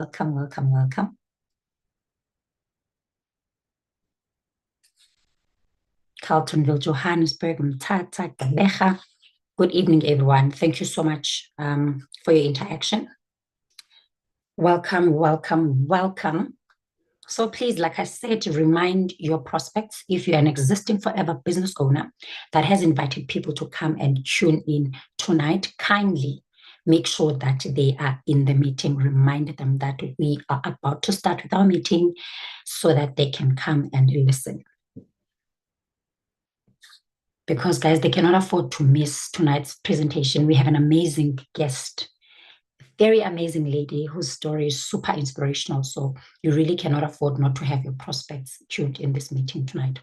Welcome, welcome, welcome. Carltonville, Johannesburg, Mthatha, Gqeberha. Good evening, everyone. Thank you so much for your interaction. Welcome, welcome, welcome. So please, like I said, remind your prospects, if you're an existing forever business owner that has invited people to come and tune in tonight, kindly make sure that they are in the meeting. Remind them that we are about to start with our meeting so that they can come and listen. Because, guys, they cannot afford to miss tonight's presentation. We have an amazing guest, very amazing lady whose story is super inspirational. So you really cannot afford not to have your prospects tuned in this meeting tonight.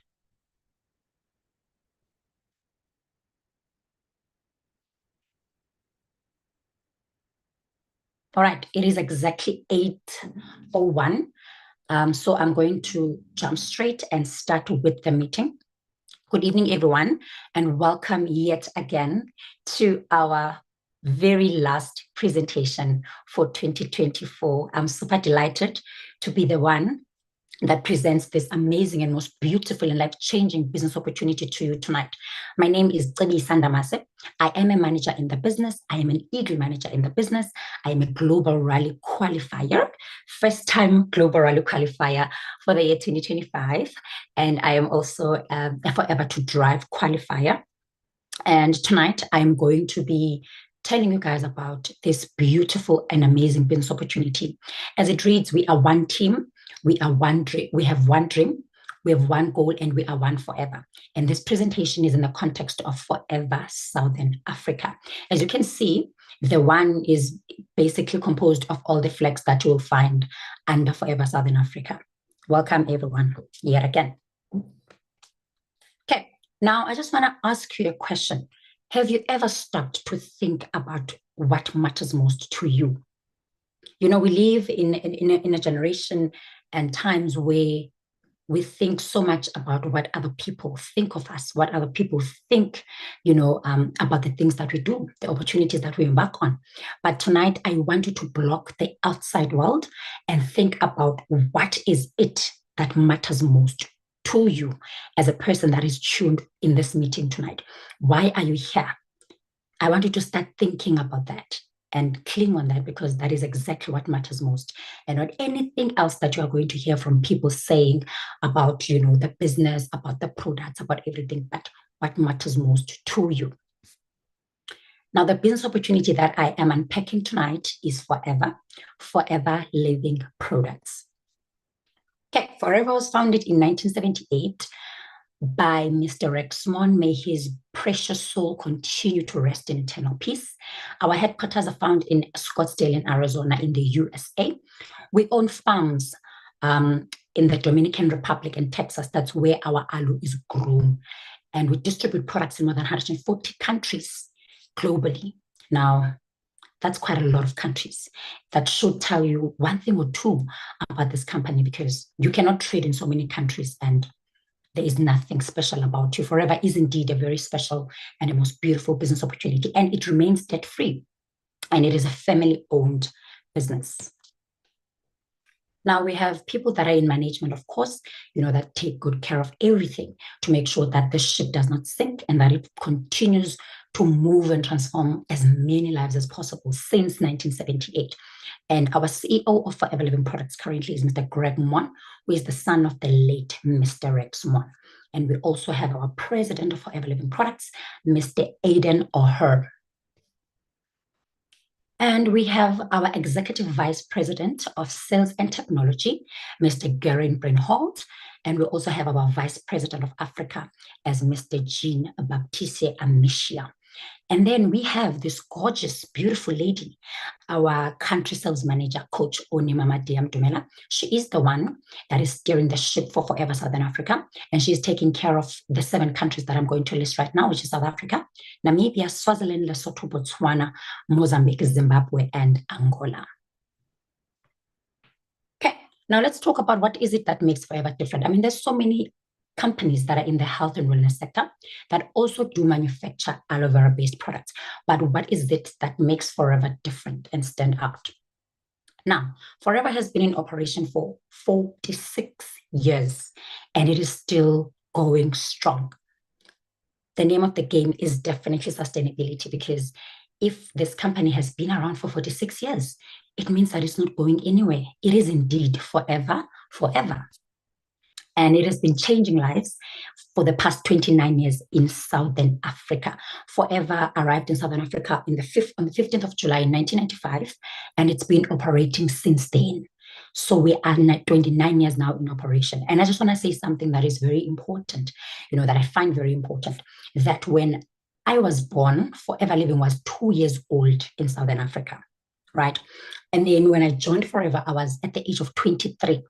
All right, it is exactly 8:01. So I'm going to jump straight and start with the meeting. Good evening, everyone, and welcome yet again to our very last presentation for 2024. I'm super delighted to be the one that presents this amazing and most beautiful and life-changing business opportunity to you tonight. My name is Cebisa Ndamase. I am a manager in the business. I am an eagle manager in the business. I am a global rally qualifier, first-time global rally qualifier for the year 2025. And I am also a Forever to Drive qualifier. And tonight I am going to be telling you guys about this beautiful and amazing business opportunity. As it reads, we are one team. We are one dream. We have one dream. We have one goal, and we are one forever. And this presentation is in the context of Forever Southern Africa. As you can see, the one is basically composed of all the flags that you will find under Forever Southern Africa. Welcome, everyone, yet again. Okay, now I just want to ask you a question. Have you ever stopped to think about what matters most to you? You know, we live in a generation and times where we think so much about what other people think of us, what other people think, about the things that we do, the opportunities that we embark on. But tonight, I want you to block the outside world and think about what is it that matters most to you as a person that is tuned in this meeting tonight. Why are you here? I want you to start thinking about that and cling on that, because that is exactly what matters most, and not anything else that you are going to hear from people saying about, the business, about the products, about everything, but what matters most to you. Now, the business opportunity that I am unpacking tonight is Forever Living Products. Okay, Forever was founded in 1978 by Mr. Rexmond. May his precious soul continue to rest in eternal peace. Our headquarters are found in Scottsdale in Arizona in the USA. We own farms in the Dominican Republic and Texas. That's where our aloe is grown. And we distribute products in more than 140 countries globally. Now, that's quite a lot of countries. That should tell you one thing or two about this company, because you cannot trade in so many countries and there is nothing special about you. Forever is indeed a very special and a most beautiful business opportunity, and it remains debt-free, and it is a family-owned business. Now, we have people that are in management, of course, that take good care of everything to make sure that the ship does not sink and that it continues to move and transform as many lives as possible since 1978. And our CEO of Forever Living Products currently is Mr. Greg Mon, who is the son of the late Mr. Rex Mon. And we also have our president of Forever Living Products, Mr. Aiden O'Hare. And we have our executive vice president of sales and technology, Mr. Garen Brinholt. And we also have our vice president of Africa as Mr. Jean Baptiste Amicia. And then we have this gorgeous, beautiful lady, our country sales manager, Coach Onimama Dumela. She is the one that is steering the ship for Forever Southern Africa. And she's taking care of the 7 countries that I'm going to list right now, which is South Africa, Namibia, Swaziland, Lesotho, Botswana, Mozambique, Zimbabwe, and Angola. Okay, now let's talk about what is it that makes Forever different. I mean, there's so many companies that are in the health and wellness sector that also do manufacture aloe vera-based products. But what is it that makes Forever different and stand out? Now, Forever has been in operation for 46 years, and it is still going strong. The name of the game is definitely sustainability, because if this company has been around for 46 years, it means that it's not going anywhere. It is indeed forever, forever. And it has been changing lives for the past 29 years in Southern Africa. Forever arrived in Southern Africa on the 15th of July in 1995, and it's been operating since then. So we are 29 years now in operation. And I just want to say something that is very important, that I find very important, that when I was born, Forever Living was 2 years old in Southern Africa, right? And then when I joined Forever, I was at the age of 23.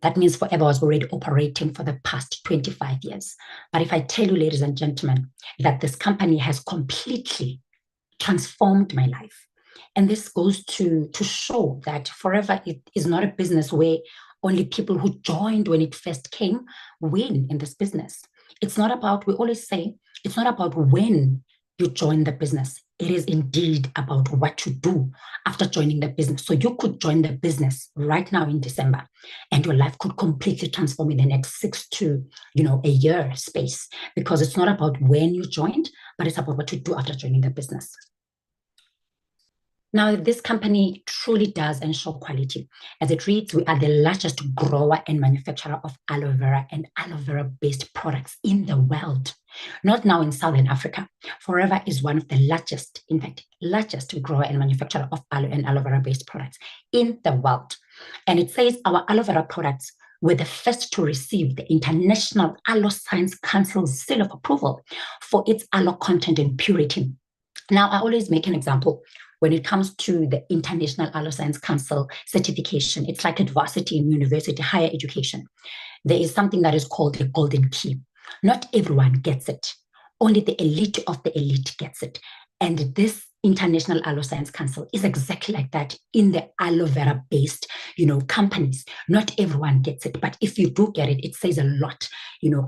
That means Forever was already operating for the past 25 years. But if I tell you, ladies and gentlemen, that this company has completely transformed my life, and this goes to show that Forever is not a business where only people who joined when it first came win in this business. It's not about, we always say, it's not about when you join the business. It is indeed about what you do after joining the business. So you could join the business right now in December, and your life could completely transform in the next 6 to, a year space, because it's not about when you joined, but it's about what you do after joining the business. Now, this company truly does ensure quality. As it reads, we are the largest grower and manufacturer of aloe vera and aloe vera-based products in the world. Not now in Southern Africa. Forever is one of the largest, in fact, largest grower and manufacturer of aloe and aloe vera-based products in the world. And it says our aloe vera products were the first to receive the International Aloe Science Council seal of approval for its aloe content and purity. Now, I always make an example. When it comes to the International Aloe Science Council certification, it's like adversity in university, higher education. There is something that is called the golden key. Not everyone gets it. Only the elite of the elite gets it. And this International Aloe Science Council is exactly like that in the aloe vera-based, companies. Not everyone gets it, but if you do get it, it says a lot,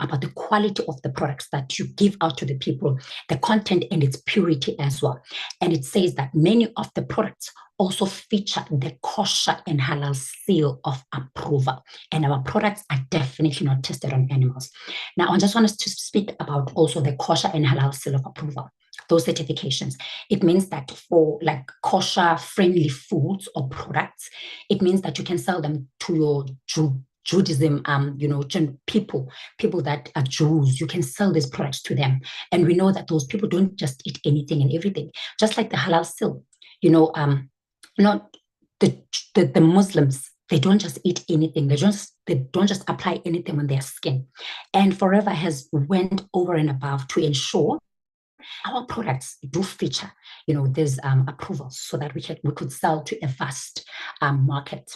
about the quality of the products that you give out to the people, the content and its purity as well. And it says that many of the products also feature the kosher and halal seal of approval. And our products are definitely not tested on animals. Now, I just want us to speak about also the kosher and halal seal of approval. Those certifications. It means that for like kosher friendly foods or products, it means that you can sell them to your Judaism, people that are Jews, you can sell these products to them. And we know that those people don't just eat anything and everything, just like the halal seal, not the Muslims, they don't just eat anything. They don't just apply anything on their skin. And Forever has went over and above to ensure our products do feature, these approvals, so that we could sell to a vast market.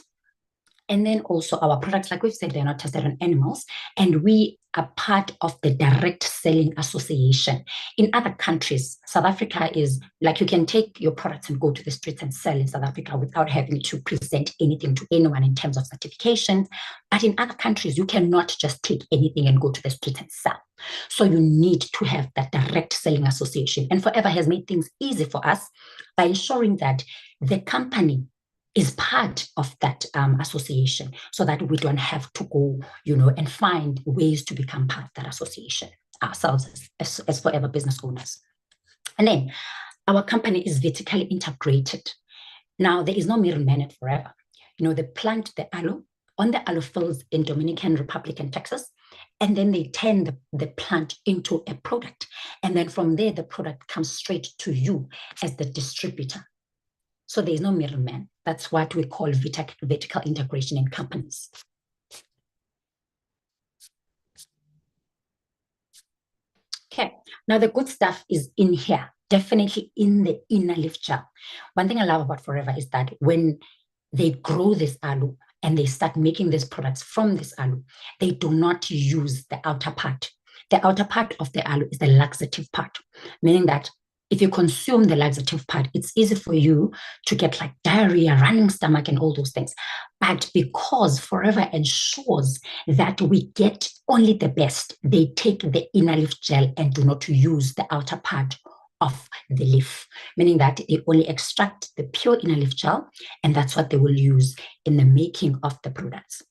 And then also our products, like we've said, they're not tested on animals, and we are part of the Direct Selling Association. In other countries, South Africa is like, you can take your products and go to the streets and sell in South Africa without having to present anything to anyone in terms of certifications. But in other countries, you cannot just take anything and go to the streets and sell. So you need to have that Direct Selling Association. And Forever has made things easy for us by ensuring that the company is part of that association, so that we don't have to go, and find ways to become part of that association ourselves as Forever business owners. And then our company is vertically integrated. Now, there is no middleman at Forever. They plant the aloe on the aloe fields in Dominican Republic and Texas, and then they turn the plant into a product. And then from there, the product comes straight to you as the distributor. So there is no middleman. That's what we call vertical integration in companies. Okay, now the good stuff is in here, definitely in the inner leaf gel. One thing I love about Forever is that when they grow this aloe and they start making these products from this aloe, they do not use the outer part. The outer part of the aloe is the laxative part, meaning that if you consume the laxative part, it's easy for you to get like diarrhea, running stomach, and all those things. But because Forever ensures that we get only the best, they take the inner leaf gel and do not use the outer part of the leaf, meaning that they only extract the pure inner leaf gel, and that's what they will use in the making of the products.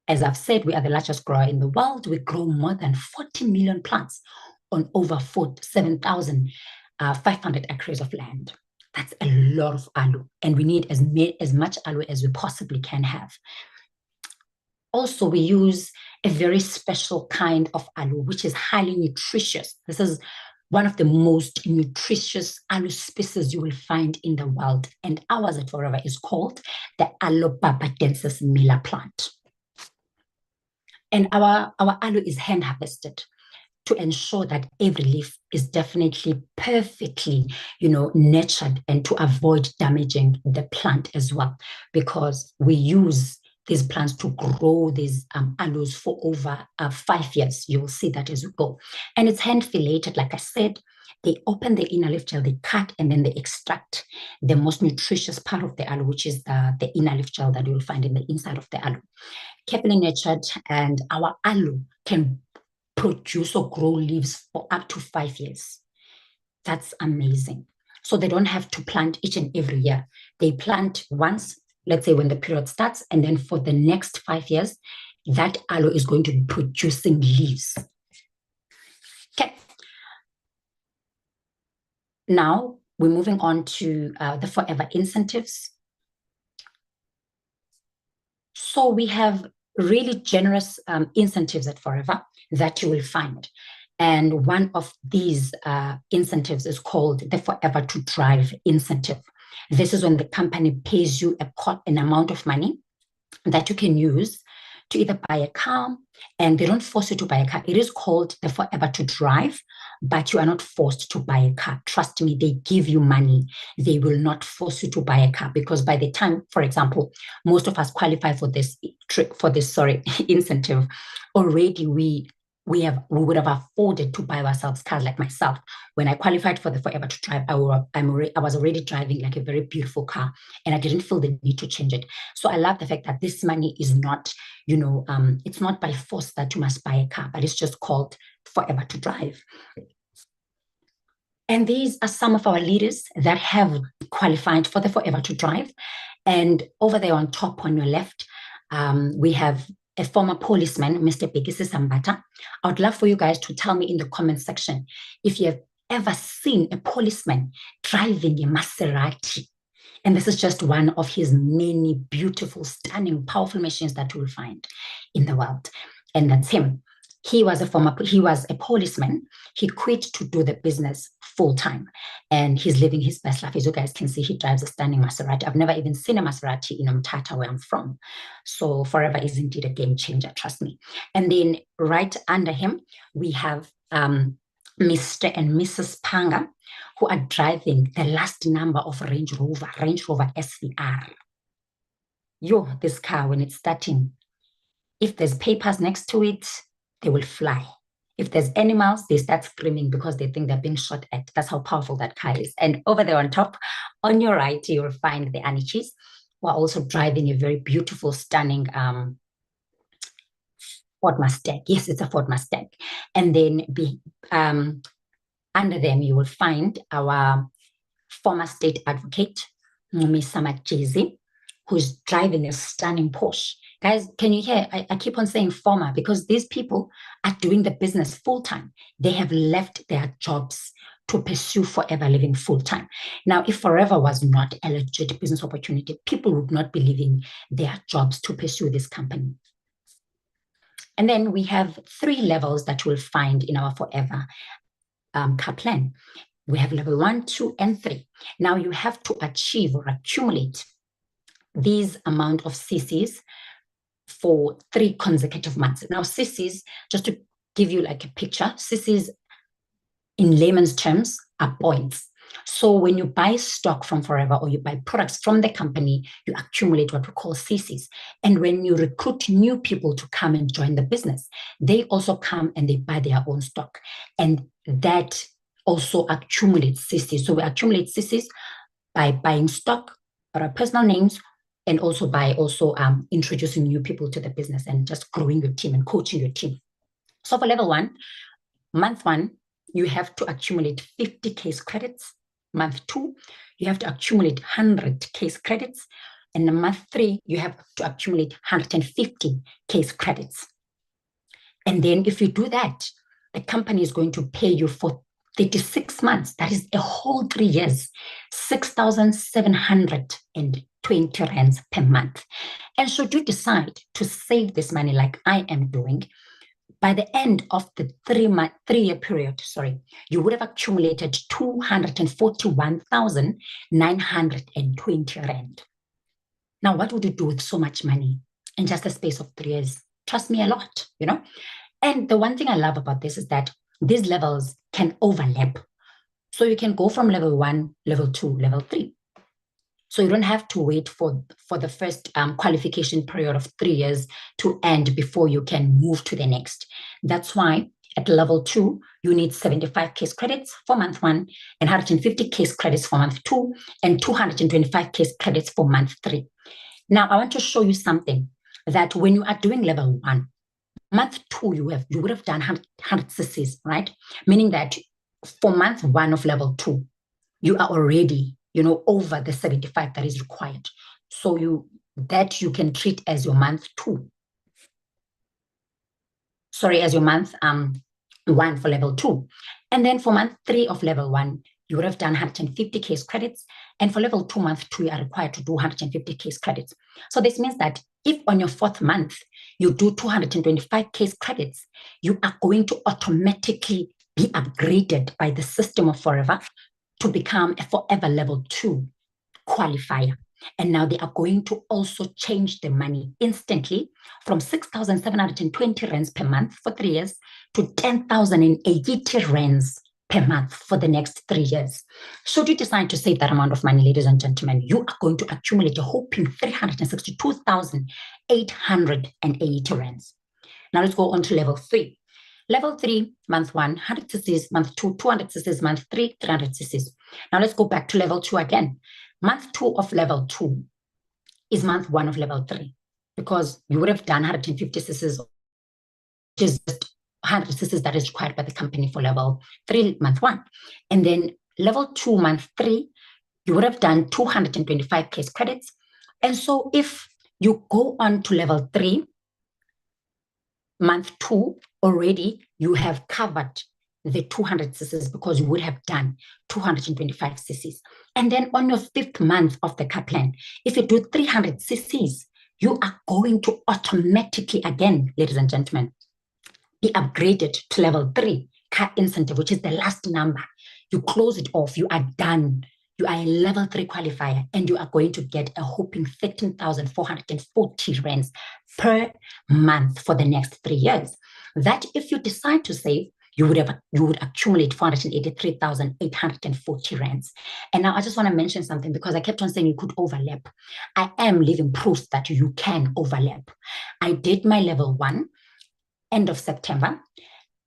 As I've said, we are the largest grower in the world. We grow more than 40 million plants on over 7,500 acres of land. That's a lot of aloe, and we need as much aloe as we possibly can have. Also, we use a very special kind of aloe, which is highly nutritious. This is one of the most nutritious aloe species you will find in the world, and ours at Forever is called the Aloe barbadensis miller plant. And our aloe is hand harvested to ensure that every leaf is definitely perfectly, nurtured, and to avoid damaging the plant as well, because we use these plants to grow these aloes for over 5 years. You will see that as we go. And it's hand filleted, like I said. They open the inner leaf gel, they cut, and then they extract the most nutritious part of the aloe, which is the inner leaf gel that you'll find in the inside of the aloe. Carefully nurtured, and our aloe can produce or grow leaves for up to 5 years. That's amazing. So they don't have to plant each and every year. They plant once, let's say when the period starts, and then for the next 5 years, that aloe is going to be producing leaves. Okay. Now we're moving on to the Forever incentives. So we have really generous incentives at Forever that you will find. And one of these incentives is called the Forever to Drive incentive. This is when the company pays you an amount of money that you can use to either buy a car, and they don't force you to buy a car. It is called the Forever to Drive, but you are not forced to buy a car. Trust me, they give you money. They will not force you to buy a car, because by the time, for example, most of us qualify for this incentive, already we would have afforded to buy ourselves cars. Like myself, when I qualified for the Forever to Drive, I was already driving like a very beautiful car, and I didn't feel the need to change it. So I love the fact that this money is not, it's not by force that you must buy a car, but it's just called Forever to Drive. And these are some of our leaders that have qualified for the Forever to Drive. And over there on top on your left, we have a former policeman, Mr. Bigisi Sambata. I would love for you guys to tell me in the comment section if you have ever seen a policeman driving a Maserati. And this is just one of his many beautiful, stunning, powerful machines that you will find in the world. And that's him. He was a policeman. He quit to do the business full time, and he's living his best life. As you guys can see, he drives a stunning Maserati. I've never even seen a Maserati in Umtata, where I'm from. So Forever is indeed a game changer, trust me. And then right under him, we have Mr. and Mrs. Panga, who are driving the last number of Range Rover SVR. This car, when it's starting, if there's papers next to it, they will fly. If there's animals, they start screaming because they think they're being shot at. That's how powerful that car is. And over there on top, on your right, you will find the Anichis, who are also driving a very beautiful, stunning Ford Mustang. Yes, it's a Ford Mustang. And then under them, you will find our former state advocate, Ms. Samajezi, who's driving a stunning Porsche. Guys, can you hear? I keep on saying former, because these people are doing the business full time. They have left their jobs to pursue Forever living full time. Now, if Forever was not a legit business opportunity, people would not be leaving their jobs to pursue this company. And then we have 3 levels that you'll find in our Forever car plan. We have level 1, 2, and 3. Now you have to achieve or accumulate these amount of CCs for 3 consecutive months. Now, CCs, just to give you like a picture, CCs in layman's terms are points. So when you buy stock from Forever, or you buy products from the company, you accumulate what we call CCs. And when you recruit new people to come and join the business, they also come and they buy their own stock. And that also accumulates CCs. So we accumulate CCs by buying stock or our personal names, and also by introducing new people to the business and just growing your team and coaching your team. So for level 1, month 1, you have to accumulate 50 case credits. Month 2, you have to accumulate 100 case credits. And in month 3, you have to accumulate 150 case credits. And then if you do that, the company is going to pay you for 36 months. That is a whole 3 years, 6,720 rands per month. And should you decide to save this money like I am doing, by the end of the 3-year period, you would have accumulated 241,920 rand. Now, what would you do with so much money in just the space of 3 years? Trust me, a lot, And the one thing I love about this is that these levels can overlap. So you can go from level 1, level 2, level 3. So you don't have to wait for the first qualification period of 3 years to end before you can move to the next. That's why at level 2, you need 75 case credits for month 1, and 150 case credits for month 2, and 225 case credits for month 3. Now, I want to show you something that when you are doing level 1, month 2, you would have done 100 cc's, right? Meaning that for month 1 of level 2, you are already over the 75 that is required. So you can treat as your month 2. As your month 1 for level 2. And then for month 3 of level 1, you would have done 150 case credits. And for level 2, month 2, you are required to do 150 case credits. So this means that if on your 4th month, you do 225 case credits, you are going to automatically be upgraded by the system of Forever to become a forever level 2 qualifier. And now they are going to also change the money instantly from 6,720 rands per month for 3 years to 10,080 rands per month for the next 3 years. Should you decide to save that amount of money, ladies and gentlemen, you are going to accumulate a whopping 362,880 rands. Now let's go on to level 3. Level 3, month 1, 100 cc's, month 2, 200 cc's, month 3, 300 cc's. Now let's go back to level 2 again. Month 2 of level 2 is month 1 of level 3, because you would have done 150 cc's, which is just 100 cc's that is required by the company for level 3, month 1. And then level 2, month 3, you would have done 225 case credits. And so if you go on to level 3, month 2, already you have covered the 200 cc's because you would have done 225 cc's. And then on your 5th month of the car plan, if you do 300 cc's, you are going to automatically, again, ladies and gentlemen, be upgraded to level 3 car incentive, which is the last number. You close it off, you are done. You are a level 3 qualifier, and you are going to get a whopping 13,440 rands per month for the next 3 years. That if you decide to save, you would accumulate 483,840 rands. And now I just want to mention something, because I kept on saying you could overlap. I am living proof that you can overlap. I did my level 1 end of September,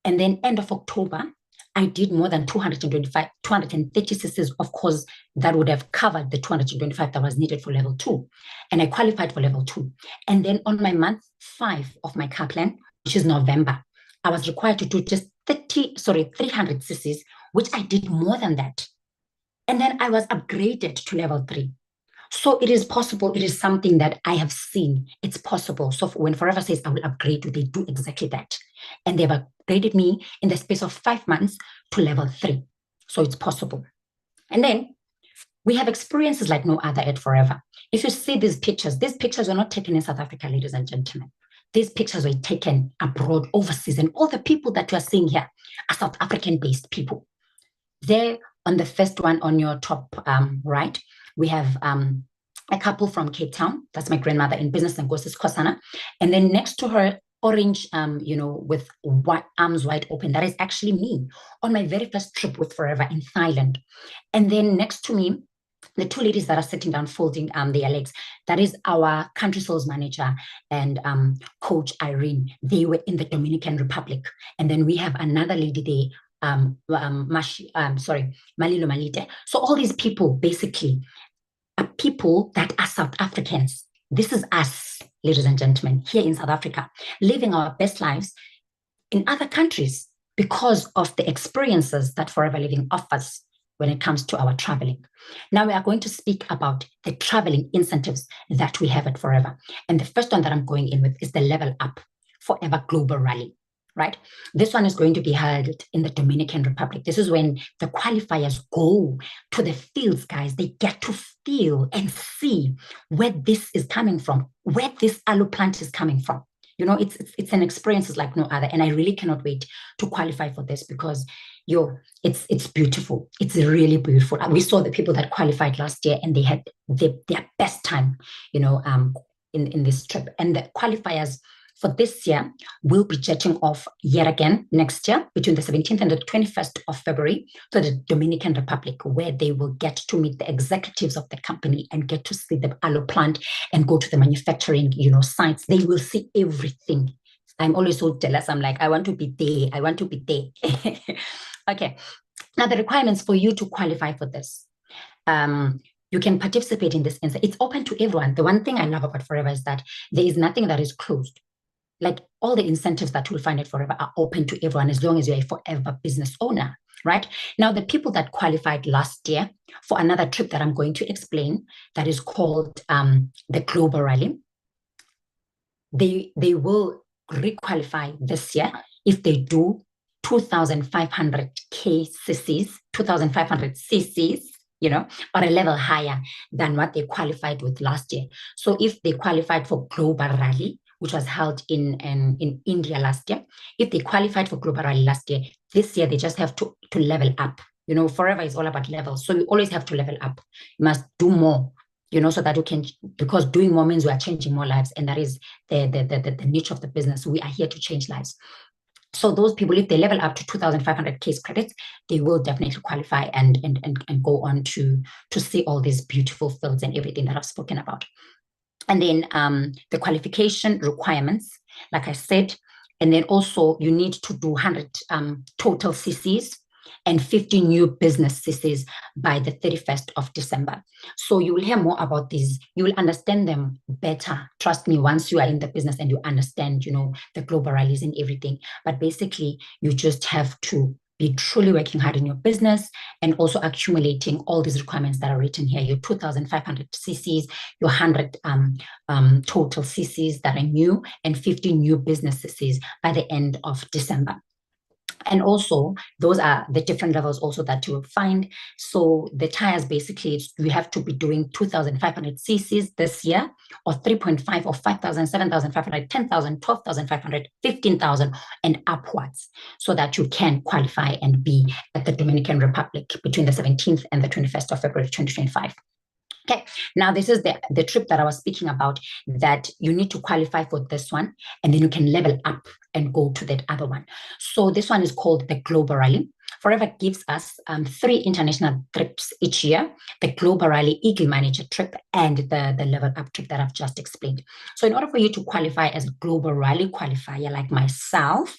and then end of October, I did more than 230 cc's. Of course, that would have covered the 225 that was needed for level 2. And I qualified for level 2. And then on my month 5 of my car plan, which is November, I was required to do just 300 cc's, which I did more than that. And then I was upgraded to level 3. So it is possible. It is something that I have seen. It's possible. So when Forever says I will upgrade you, they do exactly that. And they've upgraded me in the space of 5 months to level 3. So it's possible. And then we have experiences like no other at Forever. If you see these pictures were not taken in South Africa, ladies and gentlemen. These pictures were taken abroad, overseas, and all the people that you are seeing here are South African-based people. There on the first one on your top right, we have a couple from Cape Town. That's my grandmother in business and Ngosis Kosana. And then next to her, orange, with arms wide open. That is actually me on my very first trip with Forever in Thailand. And then next to me, the two ladies that are sitting down folding their legs, that is our country sales manager and coach Irene. They were in the Dominican Republic. And then we have another lady there, Malilo Malite. So all these people basically are people that are South Africans. This is us, ladies and gentlemen, here in South Africa, living our best lives in other countries, because of the experiences that Forever Living offers when it comes to our traveling. Now we are going to speak about the traveling incentives that we have at Forever. And the first one that I'm going in with is the Level Up Forever Global Rally, right? This one is going to be held in the Dominican Republic. This is when the qualifiers go to the fields, guys. They get to feel and see where this is coming from, where this aloe plant is coming from. You know, it's an experience like no other. And I really cannot wait to qualify for this because it's beautiful. It's really beautiful. We saw the people that qualified last year and they had their best time, you know, in this trip. And the qualifiers for this year will be jetting off yet again next year between the 17th and the 21st of February to the Dominican Republic, where they will get to meet the executives of the company and get to see the aloe plant and go to the manufacturing, you know, sites. They will see everything. I'm always so jealous. I'm like, I want to be there. I want to be there. Okay. Now, the requirements for you to qualify for this. You can participate in this. It's open to everyone. The one thing I love about Forever is that there is nothing that is closed. Like all the incentives that you'll find at Forever are open to everyone as long as you're a Forever business owner, right? Now, the people that qualified last year for another trip that I'm going to explain that is called the Global Rally, they will requalify this year if they do 2,500 cc's, 2,500 cc's, you know, or a level higher than what they qualified with last year. So if they qualified for Global Rally, which was held in India last year, if they qualified for Global Rally last year, this year they just have to level up. You know, Forever is all about levels. So you always have to level up. You must do more, you know, so that you can, because doing more means we are changing more lives. And that is the niche of the business. We are here to change lives. So those people, if they level up to 2,500 case credits, they will definitely qualify and go on to see all these beautiful fields and everything that I've spoken about. And then the qualification requirements, like I said, and then also you need to do 100 total CCs and 50 new business CCs by the 31st of December. So you will hear more about these. You will understand them better. Trust me, once you are in the business and you understand, you know, the global rallies and everything. But basically, you just have to be truly working hard in your business and also accumulating all these requirements that are written here, your 2,500 cc's, your 100 total cc's that are new, and 50 new business cc's by the end of December. And also, those are the different levels also that you will find. So the tires, basically, you have to be doing 2,500 cc's this year, or 3.5, or 5,000, 7,500, 10,000, 12,500, 15,000, and upwards, so that you can qualify and be at the Dominican Republic between the 17th and the 21st of February 2025. Okay, now this is the trip that I was speaking about, that you need to qualify for this one, and then you can level up and go to that other one. So this one is called the Global Rally. Forever gives us 3 international trips each year: the Global Rally Eagle Manager trip and the Level Up trip that I've just explained. So in order for you to qualify as a Global Rally qualifier like myself,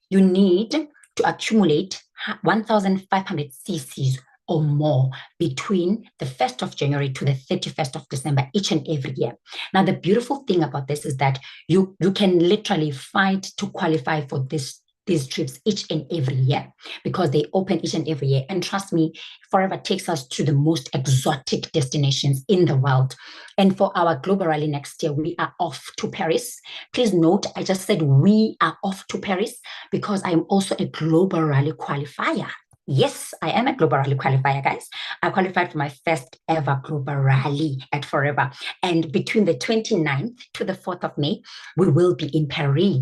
you need to accumulate 1,500 cc's or more between the 1st of January to the 31st of December each and every year. Now, the beautiful thing about this is that you can literally fight to qualify for these trips each and every year, because they open each and every year. And trust me, Forever takes us to the most exotic destinations in the world. And for our Global Rally next year, we are off to Paris. Please note, I just said we are off to Paris because I'm also a Global Rally qualifier. Yes, I am a Global Rally qualifier, guys. I qualified for my first ever Global Rally at Forever. And between the 29th to the 4th of May, we will be in Paris.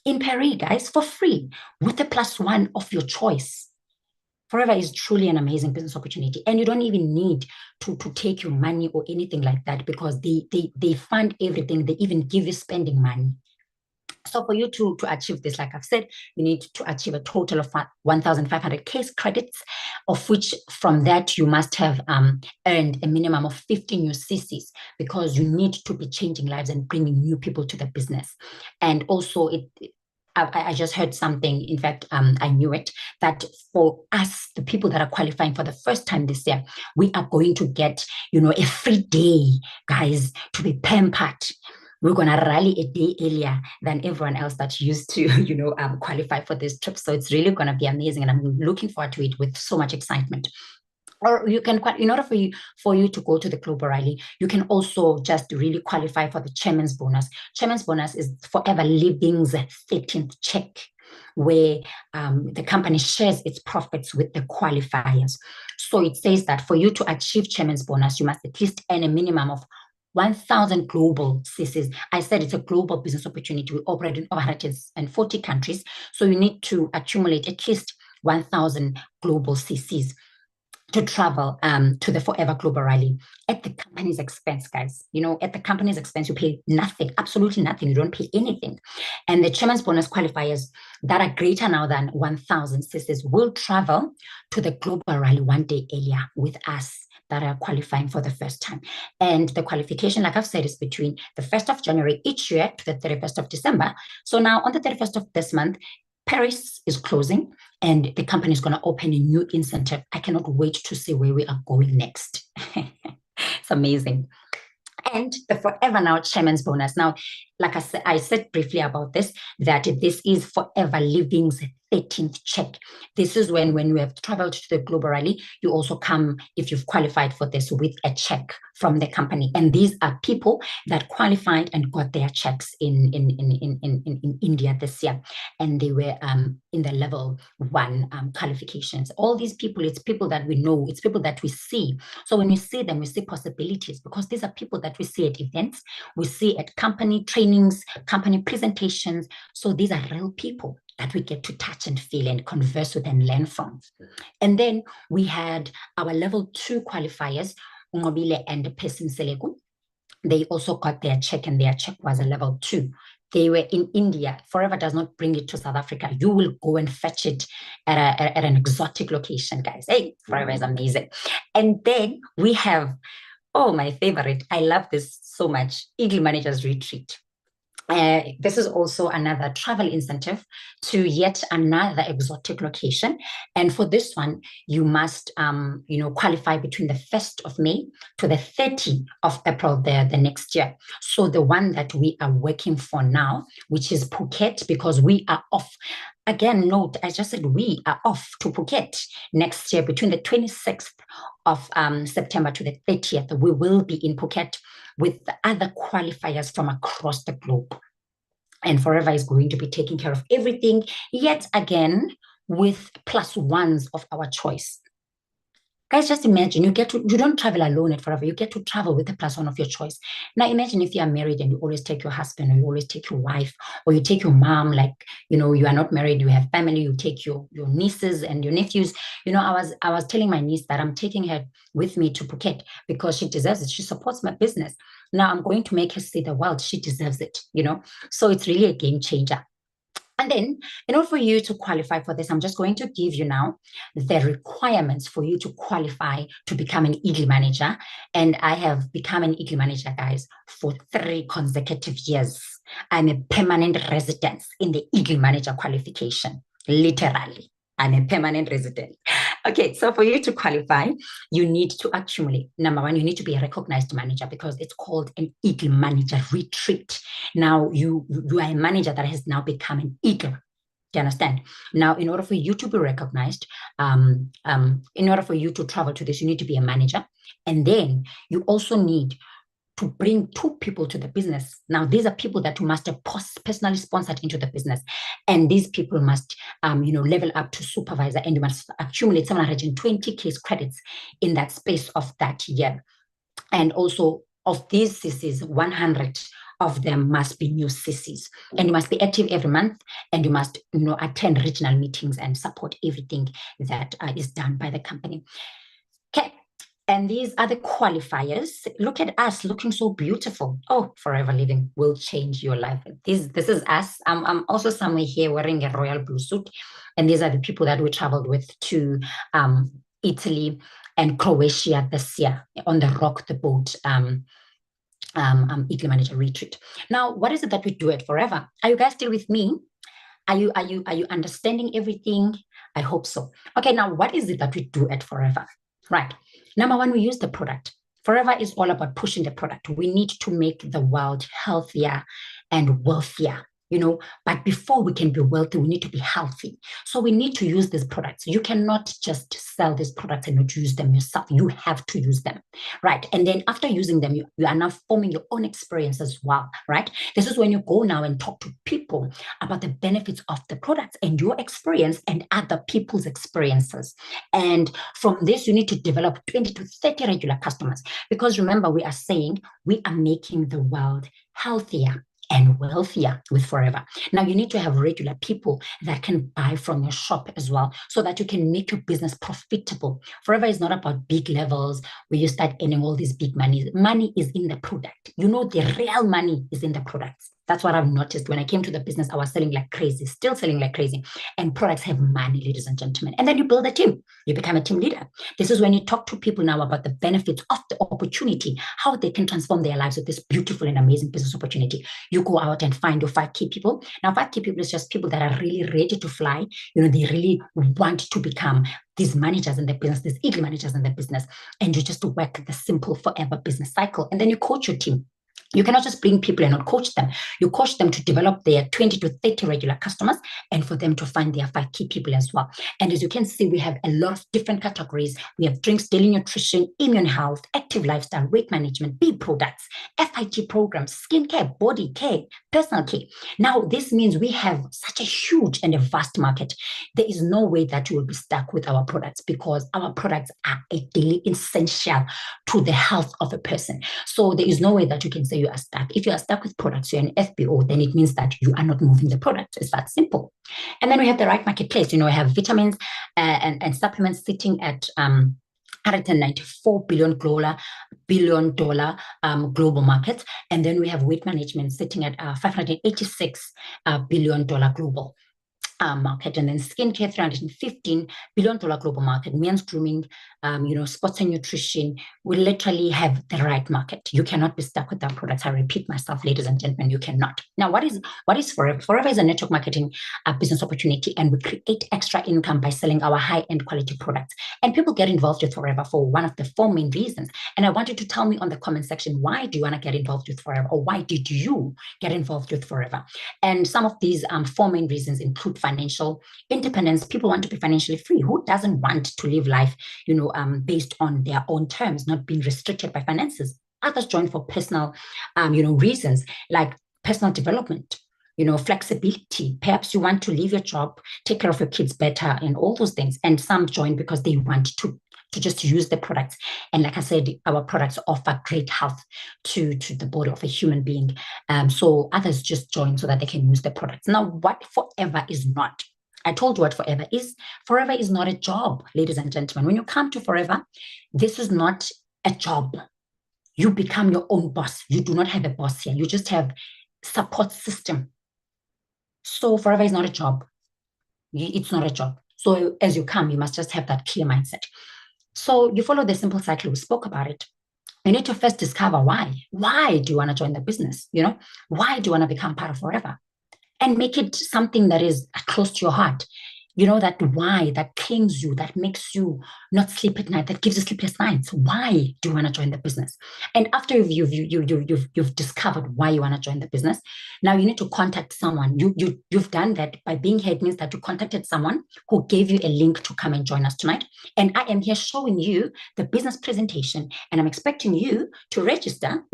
In Paris, guys, for free, with the +1 of your choice. Forever is truly an amazing business opportunity. And you don't even need to take your money or anything like that, because they fund everything. They even give you spending money. So for you to achieve this, like I've said, you need to achieve a total of 1,500 case credits, of which from that you must have earned a minimum of 50 new CCs, because you need to be changing lives and bringing new people to the business. And also I just heard something, in fact, I knew it, that for us, the people that are qualifying for the first time this year, we are going to get, a free day, guys, to be pampered. we're going to rally a day earlier than everyone else that used to, qualify for this trip. So it's really going to be amazing. And I'm looking forward to it with so much excitement. Or you can, in order for you to go to the global rally, you can also just really qualify for the chairman's bonus. Chairman's bonus is Forever Living's 13th check, where the company shares its profits with the qualifiers. So it says that for you to achieve chairman's bonus, you must at least earn a minimum of 1,000 global CCs. I said it's a global business opportunity. We operate in over 140 countries. So you need to accumulate at least 1,000 global CCs to travel to the Forever Global Rally at the company's expense, guys. At the company's expense, you pay nothing, absolutely nothing. You don't pay anything. And the chairman's bonus qualifiers that are greater now than 1,000 CCs will travel to the Global Rally one day earlier with us that are qualifying for the first time. And the qualification, like I've said, is between the 1st of January each year to the 31st of December. So now on the 31st of this month, Paris is closing and the company is going to open a new incentive. I cannot wait to see where we are going next. It's amazing. And the Forever Now Chairman's Bonus. Now, like I said briefly about this, that this is Forever Living's 13th check. This is when you have traveled to the Global Rally, you also come, if you've qualified for this, with a check from the company. And these are people that qualified and got their checks in India this year. And they were in the level 1 qualifications. All these people, it's people that we know, it's people that we see. So when we see them, we see possibilities, because these are people that we see at events, we see at company trainings, company presentations. So these are real people that we get to touch and feel and converse with and learn from. And then we had our level 2 qualifiers, Ngobile and Pesin Selegu. They also got their check, and their check was a level 2. They were in India. Forever does not bring it to South Africa. You will go and fetch it at an exotic location, guys. Hey, Forever is amazing. And then we have, my favorite. I love this so much. Eagle Managers Retreat. This is also another travel incentive to yet another exotic location. And for this one, you must, qualify between the 1st of May to the 30th of April the next year. So the one that we are working for now, which is Phuket, because we are off. Again, note, I just said we are off to Phuket next year between the 26th of September to the 30th. We will be in Phuket with the other qualifiers from across the globe. And Forever is going to be taking care of everything, yet again, with +1s of our choice. Guys, just imagine you don't travel alone at Forever. You get to travel with a +1 of your choice. Now, imagine if you are married and you always take your husband, or you always take your wife, or you take your mom, like, you are not married, you have family, you take your nieces and your nephews. I was telling my niece that I'm taking her with me to Phuket because she deserves it. She supports my business. Now I'm going to make her see the world. She deserves it, So it's really a game changer. And then, in order for you to qualify for this, I'm just going to give you now the requirements for you to qualify to become an Eagle Manager. And I have become an Eagle Manager, guys, for 3 consecutive years. I'm a permanent resident in the Eagle Manager qualification, literally. I'm a permanent resident. Okay, so for you to qualify, you need to accumulate. Number 1, you need to be a recognized manager, because it's called an Eagle Manager Retreat. Now, you are a manager that has now become an Eagle. Do you understand? Now, in order for you to be recognized, in order for you to travel to this, you need to be a manager. And then you also need to bring 2 people to the business. Now, these are people that you must have personally sponsored into the business. And these people must, level up to supervisor, and you must accumulate 720 case credits in that space of that year. And also, of these CCs, 100 of them must be new CCs. And you must be active every month, and you must, attend regional meetings and support everything that is done by the company. Okay. And these are the qualifiers. Look at us looking so beautiful. Oh, Forever Living will change your life. This is us. I'm also somewhere here wearing a royal blue suit. And these are the people that we traveled with to Italy and Croatia this year on the Rock the Boat Eagle Manager Retreat. Now, what is it that we do at Forever? Are you guys still with me? Are you understanding everything? I hope so. Okay, now what is it that we do at Forever? Right. Number 1, we use the product. Forever is all about pushing the product. We need to make the world healthier and wealthier. But before we can be wealthy, we need to be healthy. So we need to use these products. You cannot just sell these products and not use them yourself. You have to use them, right? And then after using them, you are now forming your own experience as well, right? This is when you go now and talk to people about the benefits of the products and your experience and other people's experiences. And from this, you need to develop 20 to 30 regular customers, because remember, we are saying we are making the world healthier and wealthier with Forever. Now, you need to have regular people that can buy from your shop as well, so that you can make your business profitable. Forever is not about big levels where you start earning all these big money. Money is in the product. The real money is in the products. That's what I've noticed. When I came to the business, I was selling like crazy, still selling like crazy. And products have money, ladies and gentlemen. And then you build a team. You become a team leader. This is when you talk to people now about the benefits of the opportunity, how they can transform their lives with this beautiful and amazing business opportunity. You go out and find your 5 key people. Now, 5 key people is just people that are really ready to fly. They really want to become these managers in the business, these eagle managers in the business. And you just work the simple Forever business cycle. And then you coach your team. You cannot just bring people and not coach them. You coach them to develop their 20 to 30 regular customers and for them to find their 5 key people as well. And as you can see, we have a lot of different categories. We have drinks, daily nutrition, immune health, active lifestyle, weight management, B products, FIT programs, skincare, body care, personal care. Now, this means we have such a huge and a vast market. There is no way that you will be stuck with our products, because our products are a daily essential to the health of a person. So there is no way that you can say you are stuck. If you are stuck with products, you're an FBO, then it means that you are not moving the product. It's that simple. And then we have the right marketplace. We have vitamins and supplements sitting at $194 billion global market. And then we have weight management sitting at $586 billion global market. And then skincare, $315 billion global market. Men's grooming, sports and nutrition. We literally have the right market. You cannot be stuck with our products. I repeat myself, ladies and gentlemen, you cannot. Now, what is Forever? Forever is a network marketing business opportunity, and we create extra income by selling our high-end quality products. And people get involved with Forever for one of the 4 main reasons. And I want you to tell me on the comment section, why do you want to get involved with Forever, or why did you get involved with Forever? And some of these 4 main reasons include financial independence. People want to be financially free. Who doesn't want to live life, based on their own terms, not being restricted by finances? Others join for personal, reasons like personal development, flexibility. Perhaps you want to leave your job, take care of your kids better, and all those things. And some join because they want to just use the products. And like I said, our products offer great health to the body of a human being. So others just join so that they can use the products. Now, what Forever is not. I told you what Forever is. Forever is not a job, ladies and gentlemen. When you come to Forever, this is not a job. You become your own boss. You do not have a boss here. You just have support system. So Forever is not a job. It's not a job. So as you come, you must just have that clear mindset. So you follow the simple cycle. We spoke about it. You need to first discover why. Why do you want to join the business? Why do you want to become part of Forever? And make it something that is close to your heart. That why that clings you, that makes you not sleep at night, that gives you sleepless nights. Why do you want to join the business? And after you've discovered why you want to join the business, now you need to contact someone. You've done that by being here. It means that you contacted someone who gave you a link to come and join us tonight. And I am here showing you the business presentation, and I'm expecting you to register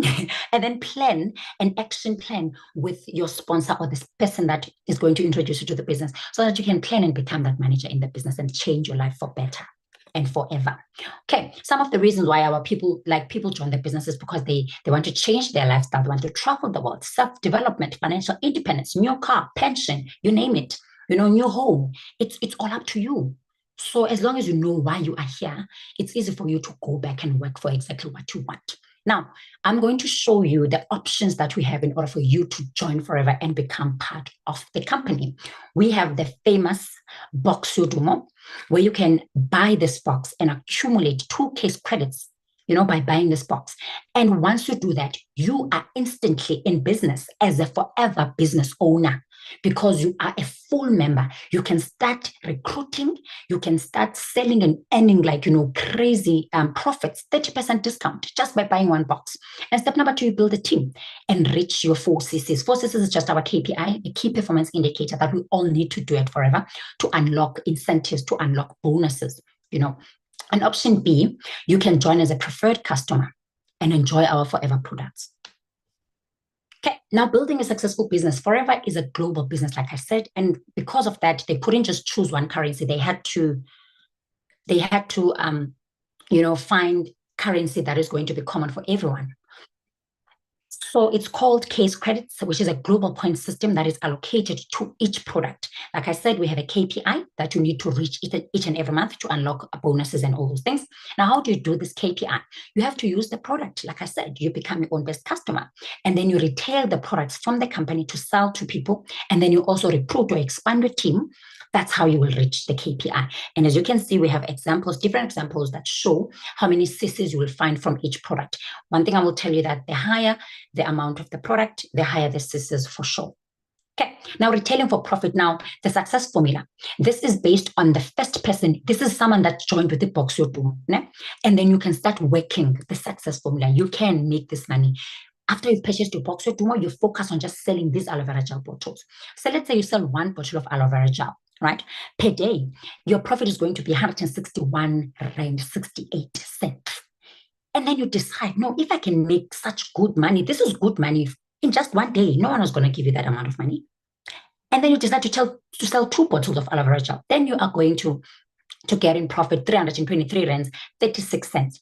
and then plan an action plan with your sponsor or this person that is going to introduce you to the business, so that you can plan and become that manager in the business and change your life for better and forever. Okay, some of the reasons why our people join the business is because they want to change their lifestyle, they want to travel the world, self-development, financial independence, new car, pension, you name it, new home. It's all up to you. So as long as you know why you are here, it's easy for you to go back and work for exactly what you want. Now, I'm going to show you the options that we have in order for you to join Forever and become part of the company. We have the famous Box Yodumo, where you can buy this box and accumulate 2 case credits by buying this box. And once you do that, you are instantly in business as a forever business owner because you are a full member. You can start recruiting, you can start selling and earning crazy profits, 30% discount just by buying one box. And step number 2, you build a team. Enrich your 4Cs. 4Cs is just our KPI, a key performance indicator that we all need to do it forever to unlock incentives, to unlock bonuses, And option B, you can join as a preferred customer and enjoy our forever products. Okay, now building a successful business. Forever is a global business, like I said, and because of that, they couldn't just choose one currency. They had to find currency that is going to be common for everyone. So it's called case credits, which is a global point system that is allocated to each product. Like I said, we have a KPI that you need to reach each and every month to unlock bonuses and all those things. Now, how do you do this KPI? You have to use the product. Like I said, you become your own best customer, and then you retail the products from the company to sell to people, and then you also recruit or expand your team. That's how you will reach the KPI. And as you can see, we have different examples that show how many CCs you will find from each product. One thing I will tell you that the higher the amount of the product, the higher the CCs for sure. Okay, now retailing for profit. Now, the success formula. This is based on the first person. This is someone that joined with the box you do. And then you can start working the success formula. You can make this money. After you've purchased your box, you focus on just selling these aloe vera gel bottles. So let's say you sell one bottle of aloe vera gel, right? Per day, your profit is going to be 161 rand 68 cents. And then you decide, no, if I can make such good money, this is good money in just one day. No one is going to give you that amount of money. And then you decide to sell 2 bottles of aloe vera gel. Then you are going to get in profit 323 rands 36 cents.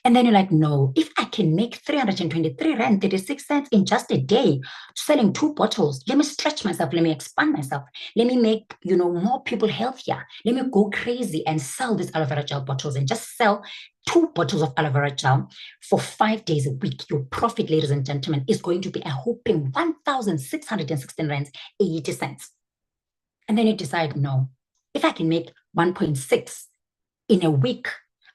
And then you're like, no, if I can make 323 rand 36 cents in just a day selling 2 bottles, let me stretch myself, let me expand myself, let me make more people healthier, let me go crazy and sell these aloe vera gel bottles and just sell 2 bottles of aloe vera gel for 5 days a week. Your profit, ladies and gentlemen, is going to be a whopping 1,616 rands 80 cents. And then you decide, no, if I can make 1.6 in a week,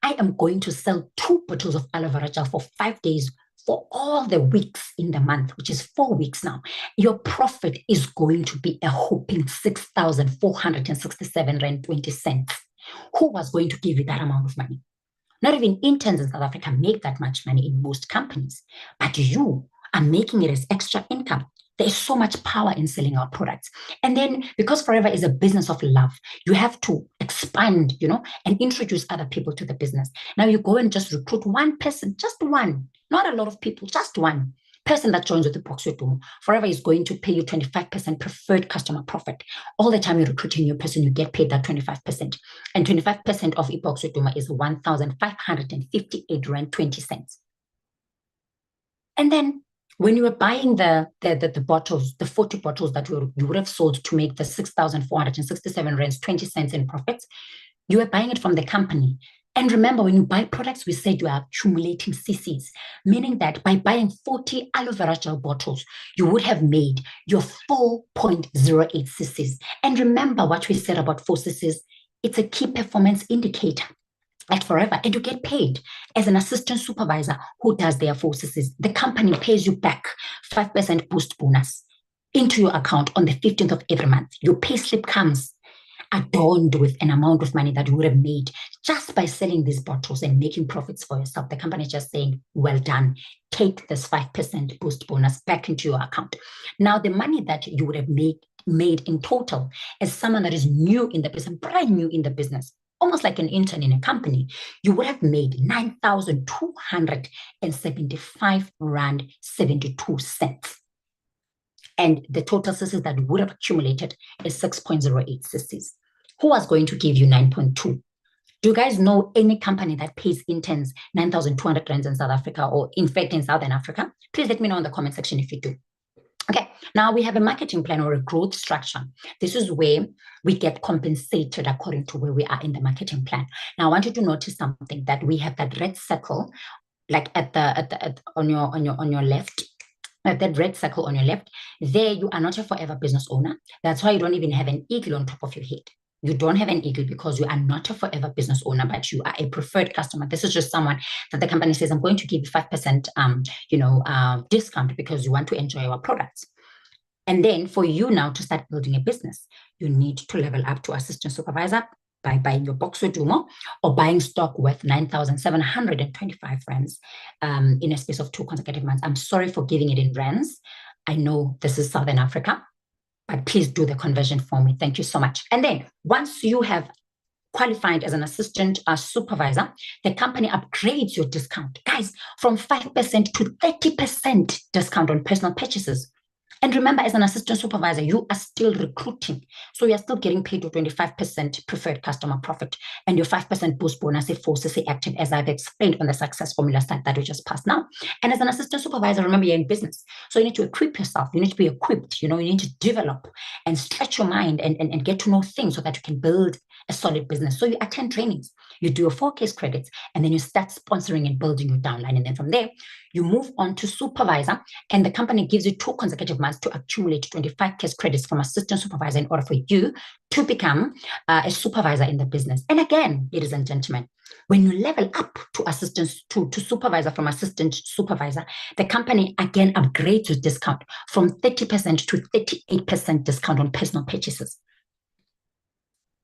I am going to sell 2 bottles of aloe vera gel for 5 days for all the weeks in the month, which is 4 weeks now. Your profit is going to be a whopping 6,467 rand 20 cents. Who was going to give you that amount of money? Not even interns in South Africa make that much money in most companies, but you are making it as extra income. There's so much power in selling our products. And then because Forever is a business of love, you have to expand, and introduce other people to the business. Now you go and just recruit one person, just one, not a lot of people, just one person that joins with the box you do. Forever is going to pay you 25% preferred customer profit. All the time you recruit a new person, you get paid that 25%. And 25% of Ibox Uduma is 1,558 rand 20 cents. And then when you were buying the bottles, the 40 bottles that you would have sold to make the 6,467 rands 20 cents in profits, you were buying it from the company. And remember, when you buy products, we said you are accumulating CCs, meaning that by buying 40 aloe vera gel bottles, you would have made your 4.08 CCs. And remember what we said about 4 CCs, it's a key performance indicator at Forever, and you get paid as an assistant supervisor who does their 4 CCs. The company pays you back 5% boost bonus into your account on the 15th of every month. Your pay slip comes adorned with an amount of money that you would have made just by selling these bottles and making profits for yourself. The company is just saying, well done, take this 5% boost bonus back into your account. Now, the money that you would have made in total as someone that is new in the business, brand new in the business, almost like an intern in a company, you would have made 9,275 rand 72 cents. And the total CCs that you would have accumulated is 6.08 CCs. Who was going to give you 9.2? Do you guys know any company that pays interns 9,200 rands in South Africa, or in fact in Southern Africa? Please let me know in the comment section if you do. Okay, now we have a marketing plan or a growth structure. This is where we get compensated according to where we are in the marketing plan. Now I want you to notice something, that we have that red circle, like on your left. That red circle on your left, there you are not a forever business owner. That's why you don't even have an eagle on top of your head. You don't have an eagle because you are not a forever business owner, but you are a preferred customer. This is just someone that the company says, I'm going to give you 5%, discount because you want to enjoy our products. And then for you now to start building a business, you need to level up to assistant supervisor by buying your box Dumo or buying stock worth 9,725 rands in a space of 2 consecutive months. I'm sorry for giving it in rands. I know this is Southern Africa, but please do the conversion for me. Thank you so much. And then once you have qualified as an assistant supervisor, the company upgrades your discount, guys, from 5% to 30% discount on personal purchases. And remember, as an assistant supervisor, you are still recruiting. So you're still getting paid your 25% preferred customer profit and your 5% boost bonus if forces are active, as I've explained on the success formula slide that we just passed now. And as an assistant supervisor, remember, you're in business. So you need to equip yourself. You need to be equipped. You need to develop and stretch your mind and get to know things so that you can build a solid business. So you attend trainings, you do your 4 case credits, and then you start sponsoring and building your downline. And then from there, you move on to supervisor, and the company gives you 2 consecutive months to accumulate 25 case credits from assistant supervisor in order for you to become a supervisor in the business. And again, ladies and gentlemen, when you level up to assistant to supervisor from assistant supervisor, the company again upgrades your discount from 30% to 38% discount on personal purchases.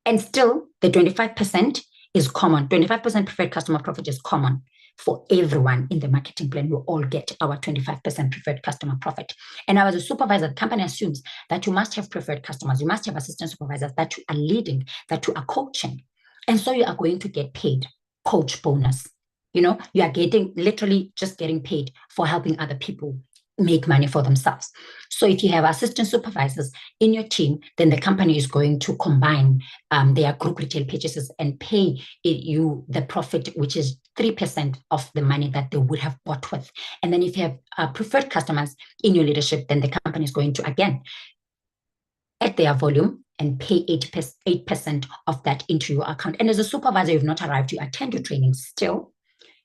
And still, the 25% is common. 25% preferred customer profit is common for everyone in the marketing plan. We all get our 25% preferred customer profit. And now, as a supervisor, the company assumes that you must have preferred customers, you must have assistant supervisors, that you are leading, that you are coaching. And so you are going to get paid coach bonus. You are literally just getting paid for helping other people make money for themselves. So if you have assistant supervisors in your team, then the company is going to combine their group retail purchases and pay you the profit, which is 3% of the money that they would have bought with. And then if you have preferred customers in your leadership, then the company is going to, again, add their volume and pay 8% of that into your account. And as a supervisor, you've not arrived, you attend your training still.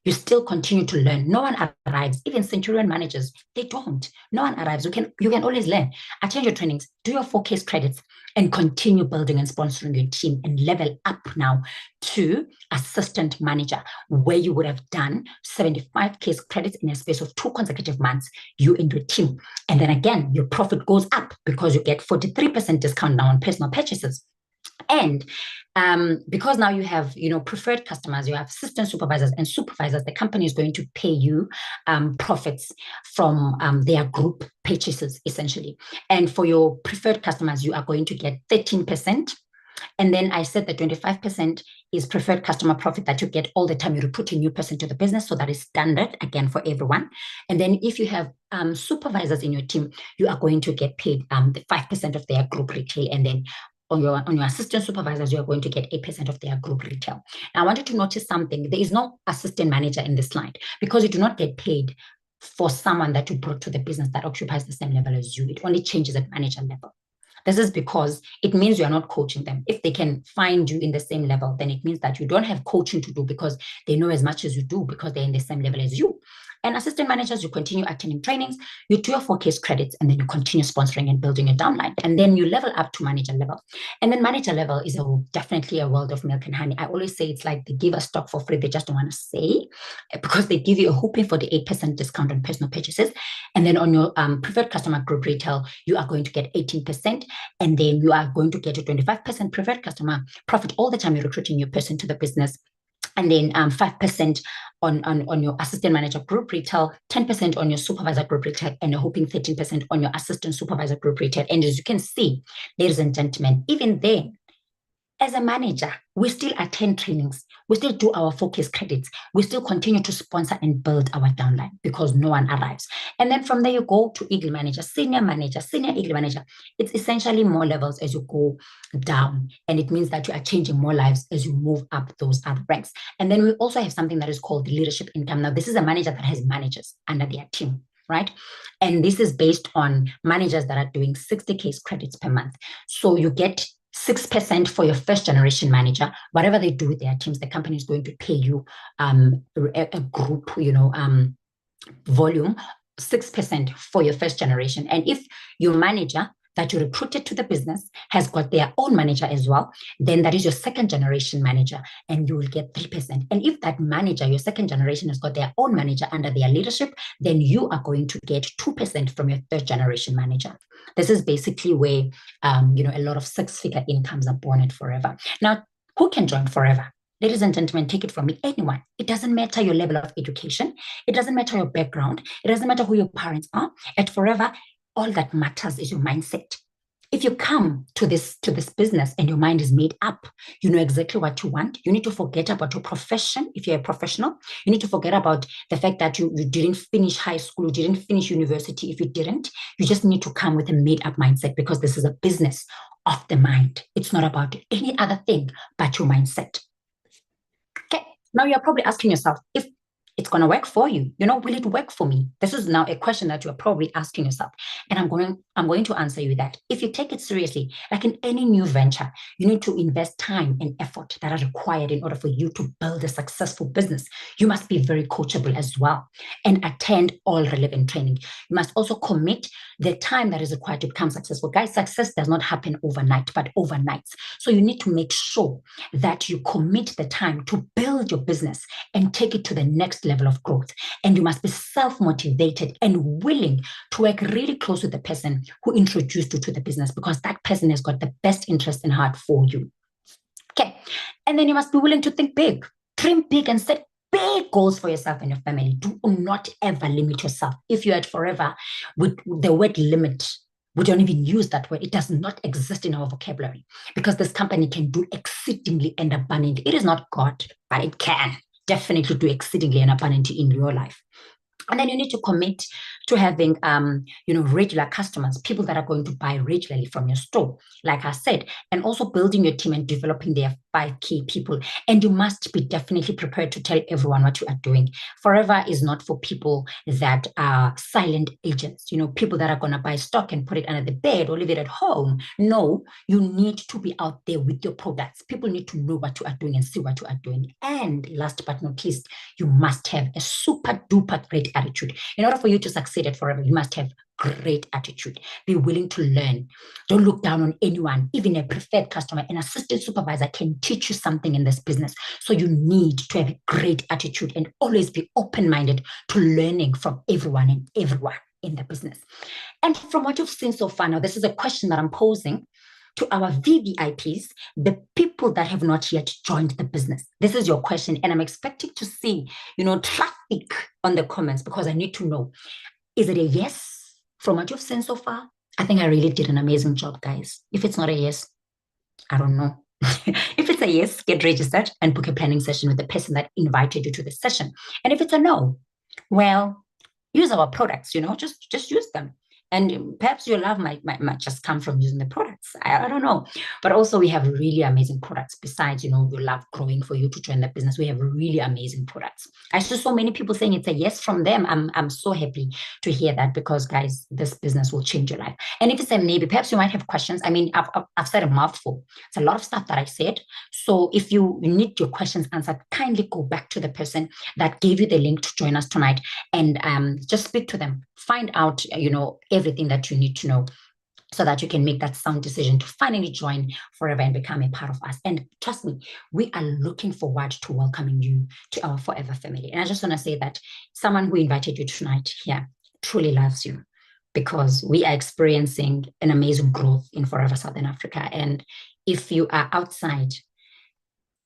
You still continue to learn. No one arrives. Even Centurion managers, they don't. No one arrives. You can always learn. Attend your trainings, do your 4 case credits, and continue building and sponsoring your team and level up now to assistant manager, where you would have done 75 case credits in a space of 2 consecutive months, you and your team. And then again, your profit goes up because you get 43% discount now on personal purchases. And because now you have, preferred customers, you have assistant supervisors and supervisors, the company is going to pay you profits from their group purchases, essentially. And for your preferred customers, you are going to get 13%. And then I said that 25% is preferred customer profit that you get all the time you recruit a new person to the business. So that is standard, again, for everyone. And then if you have supervisors in your team, you are going to get paid the 5% of their group retail. And then on your assistant supervisors, you are going to get 8% of their group retail. Now, I want you to notice something. There is no assistant manager in this slide because you do not get paid for someone that you brought to the business that occupies the same level as you. It only changes at manager level. This is because it means you are not coaching them. If they can find you in the same level, then it means that you don't have coaching to do because they know as much as you do because they're in the same level as you. And assistant managers, you continue attending trainings, you do your 4 case credits, and then you continue sponsoring and building your downline. And then you level up to manager level. And then manager level is definitely a world of milk and honey. I always say it's like they give us stock for free. They just don't want to say because they give you a whooping for the 8% discount on personal purchases. And then on your preferred customer group retail, you are going to get 18%. And then you are going to get a 25% preferred customer profit all the time you're recruiting your person to the business. And then 5% on your assistant manager group retail, 10% on your supervisor group retail, and a whopping 13% on your assistant supervisor group retail. And as you can see, ladies and gentlemen, even then, as a manager, we still attend trainings. We still do our 4 case credits. We still continue to sponsor and build our downline because no one arrives. And then from there, you go to Eagle Manager, Senior Eagle Manager. It's essentially more levels as you go down. And it means that you are changing more lives as you move up those other ranks. And then we also have something that is called the leadership income. Now, this is a manager that has managers under their team, right? And this is based on managers that are doing 60 case credits per month. So you get 6% for your first generation manager. Whatever they do with their teams, the company is going to pay you a group, volume, 6% for your first generation. And if your manager that you recruited to the business has got their own manager as well, then that is your second generation manager, and you will get 3%. And if that manager, your second generation, has got their own manager under their leadership, then you are going to get 2% from your third generation manager. This is basically where a lot of six-figure incomes are born at Forever. Now, who can join Forever? Ladies and gentlemen, take it from me, anyone. It doesn't matter your level of education. It doesn't matter your background. It doesn't matter who your parents are. At Forever, all that matters is your mindset. If you come to this business and your mind is made up, you know exactly what you want. You need to forget about your profession. If you're a professional, you need to forget about the fact that you didn't finish high school, you didn't finish university. If you didn't, you just need to come with a made up mindset, because this is a business of the mind. It's not about any other thing but your mindset. Okay, now you're probably asking yourself, if it's going to work for you, will it work for me? This is now a question that you're probably asking yourself. And I'm going to answer you that. If you take it seriously, like in any new venture, you need to invest time and effort that are required in order for you to build a successful business. You must be very coachable as well and attend all relevant training. You must also commit the time that is required to become successful. Guys, success does not happen overnight, but overnight. So you need to make sure that you commit the time to build your business and take it to the next level of growth. And you must be self-motivated and willing to work really close with the person who introduced you to the business, because that person has got the best interest in heart for you. Okay. And then you must be willing to think big, dream big, and set big goals for yourself and your family. Do not ever limit yourself. If you're at Forever, with the word limit, we don't even use that word. It does not exist in our vocabulary, because this company can do exceedingly and abundantly. It is not God, but it can definitely do exceedingly and abundantly in your life. And then you need to commit to having, regular customers, people that are going to buy regularly from your store, like I said, and also building your team and developing their 5 key people. And you must be definitely prepared to tell everyone what you are doing. Forever is not for people that are silent agents, people that are going to buy stock and put it under the bed or leave it at home. No, you need to be out there with your products. People need to know what you are doing and see what you are doing. And last but not least, you must have a super duper great attitude. In order for you to succeed at Forever, you must have great attitude. Be willing to learn. Don't look down on anyone. Even a preferred customer, an assistant supervisor can teach you something in this business. So you need to have a great attitude and always be open-minded to learning from everyone and everyone in the business. And from what you've seen so far, now this is a question that I'm posing to our VVIPs, the people that have not yet joined the business. This is your question, and I'm expecting to see, traffic on the comments, because I need to know, is it a yes from what you've seen so far? I think I really did an amazing job, guys. If it's not a yes, I don't know. If it's a yes, get registered and book a planning session with the person that invited you to the session. And if it's a no, well, use our products, just use them. And perhaps your love might just come from using the products. I don't know. But also we have really amazing products. Besides, your love growing for you to join the business, we have really amazing products. I saw so many people saying it's a yes from them. I'm so happy to hear that, because, guys, this business will change your life. And if it's a maybe, perhaps you might have questions. I mean, I've said a mouthful. It's a lot of stuff that I said. So if you need your questions answered, kindly go back to the person that gave you the link to join us tonight and just speak to them. Find out, everything that you need to know, so that you can make that sound decision to finally join Forever and become a part of us. And trust me, we are looking forward to welcoming you to our Forever family. And I just want to say that someone who invited you tonight here truly loves you, because we are experiencing an amazing growth in Forever Southern Africa. And if you are outside,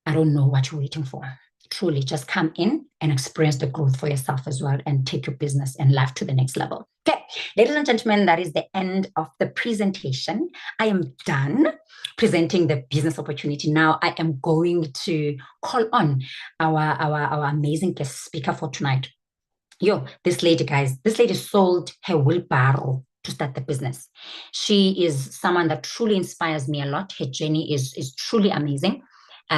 I don't know what you're waiting for. Truly, just come in and experience the growth for yourself as well, and take your business and life to the next level. Okay, ladies and gentlemen, that is the end of the presentation. I am done presenting the business opportunity. Now I am going to call on our amazing guest speaker for tonight. This lady, guys, sold her wheelbarrow to start the business. She is someone that truly inspires me a lot. Her journey is truly amazing.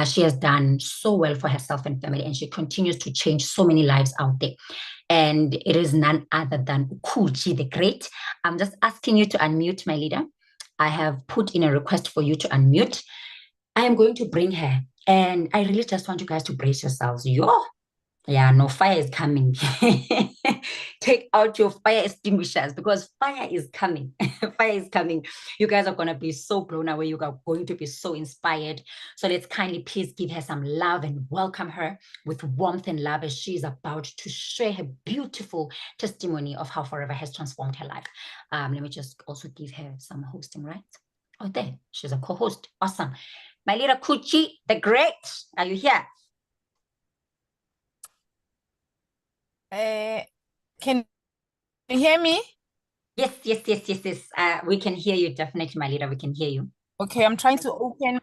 She has done so well for herself and family, and she continues to change so many lives out there. And it is none other than Khutjie the Great. I'm just asking you to unmute, my leader. I have put in a request for you to unmute. I am going to bring her, and I really just want you guys to brace yourselves. Yeah, no, fire is coming. Take out your fire extinguishers because fire is coming. Fire is coming. You guys are going to be so blown away. You are going to be so inspired. So let's kindly please give her some love and welcome her with warmth and love as she is about to share her beautiful testimony of how Forever has transformed her life. Let me just also give her some hosting rights. Oh, there. She's a co-host. Awesome. My little Khutjie, the great. Are you here? Can you hear me? Yes. We can hear you definitely, my leader. We can hear you. Okay, I'm trying to open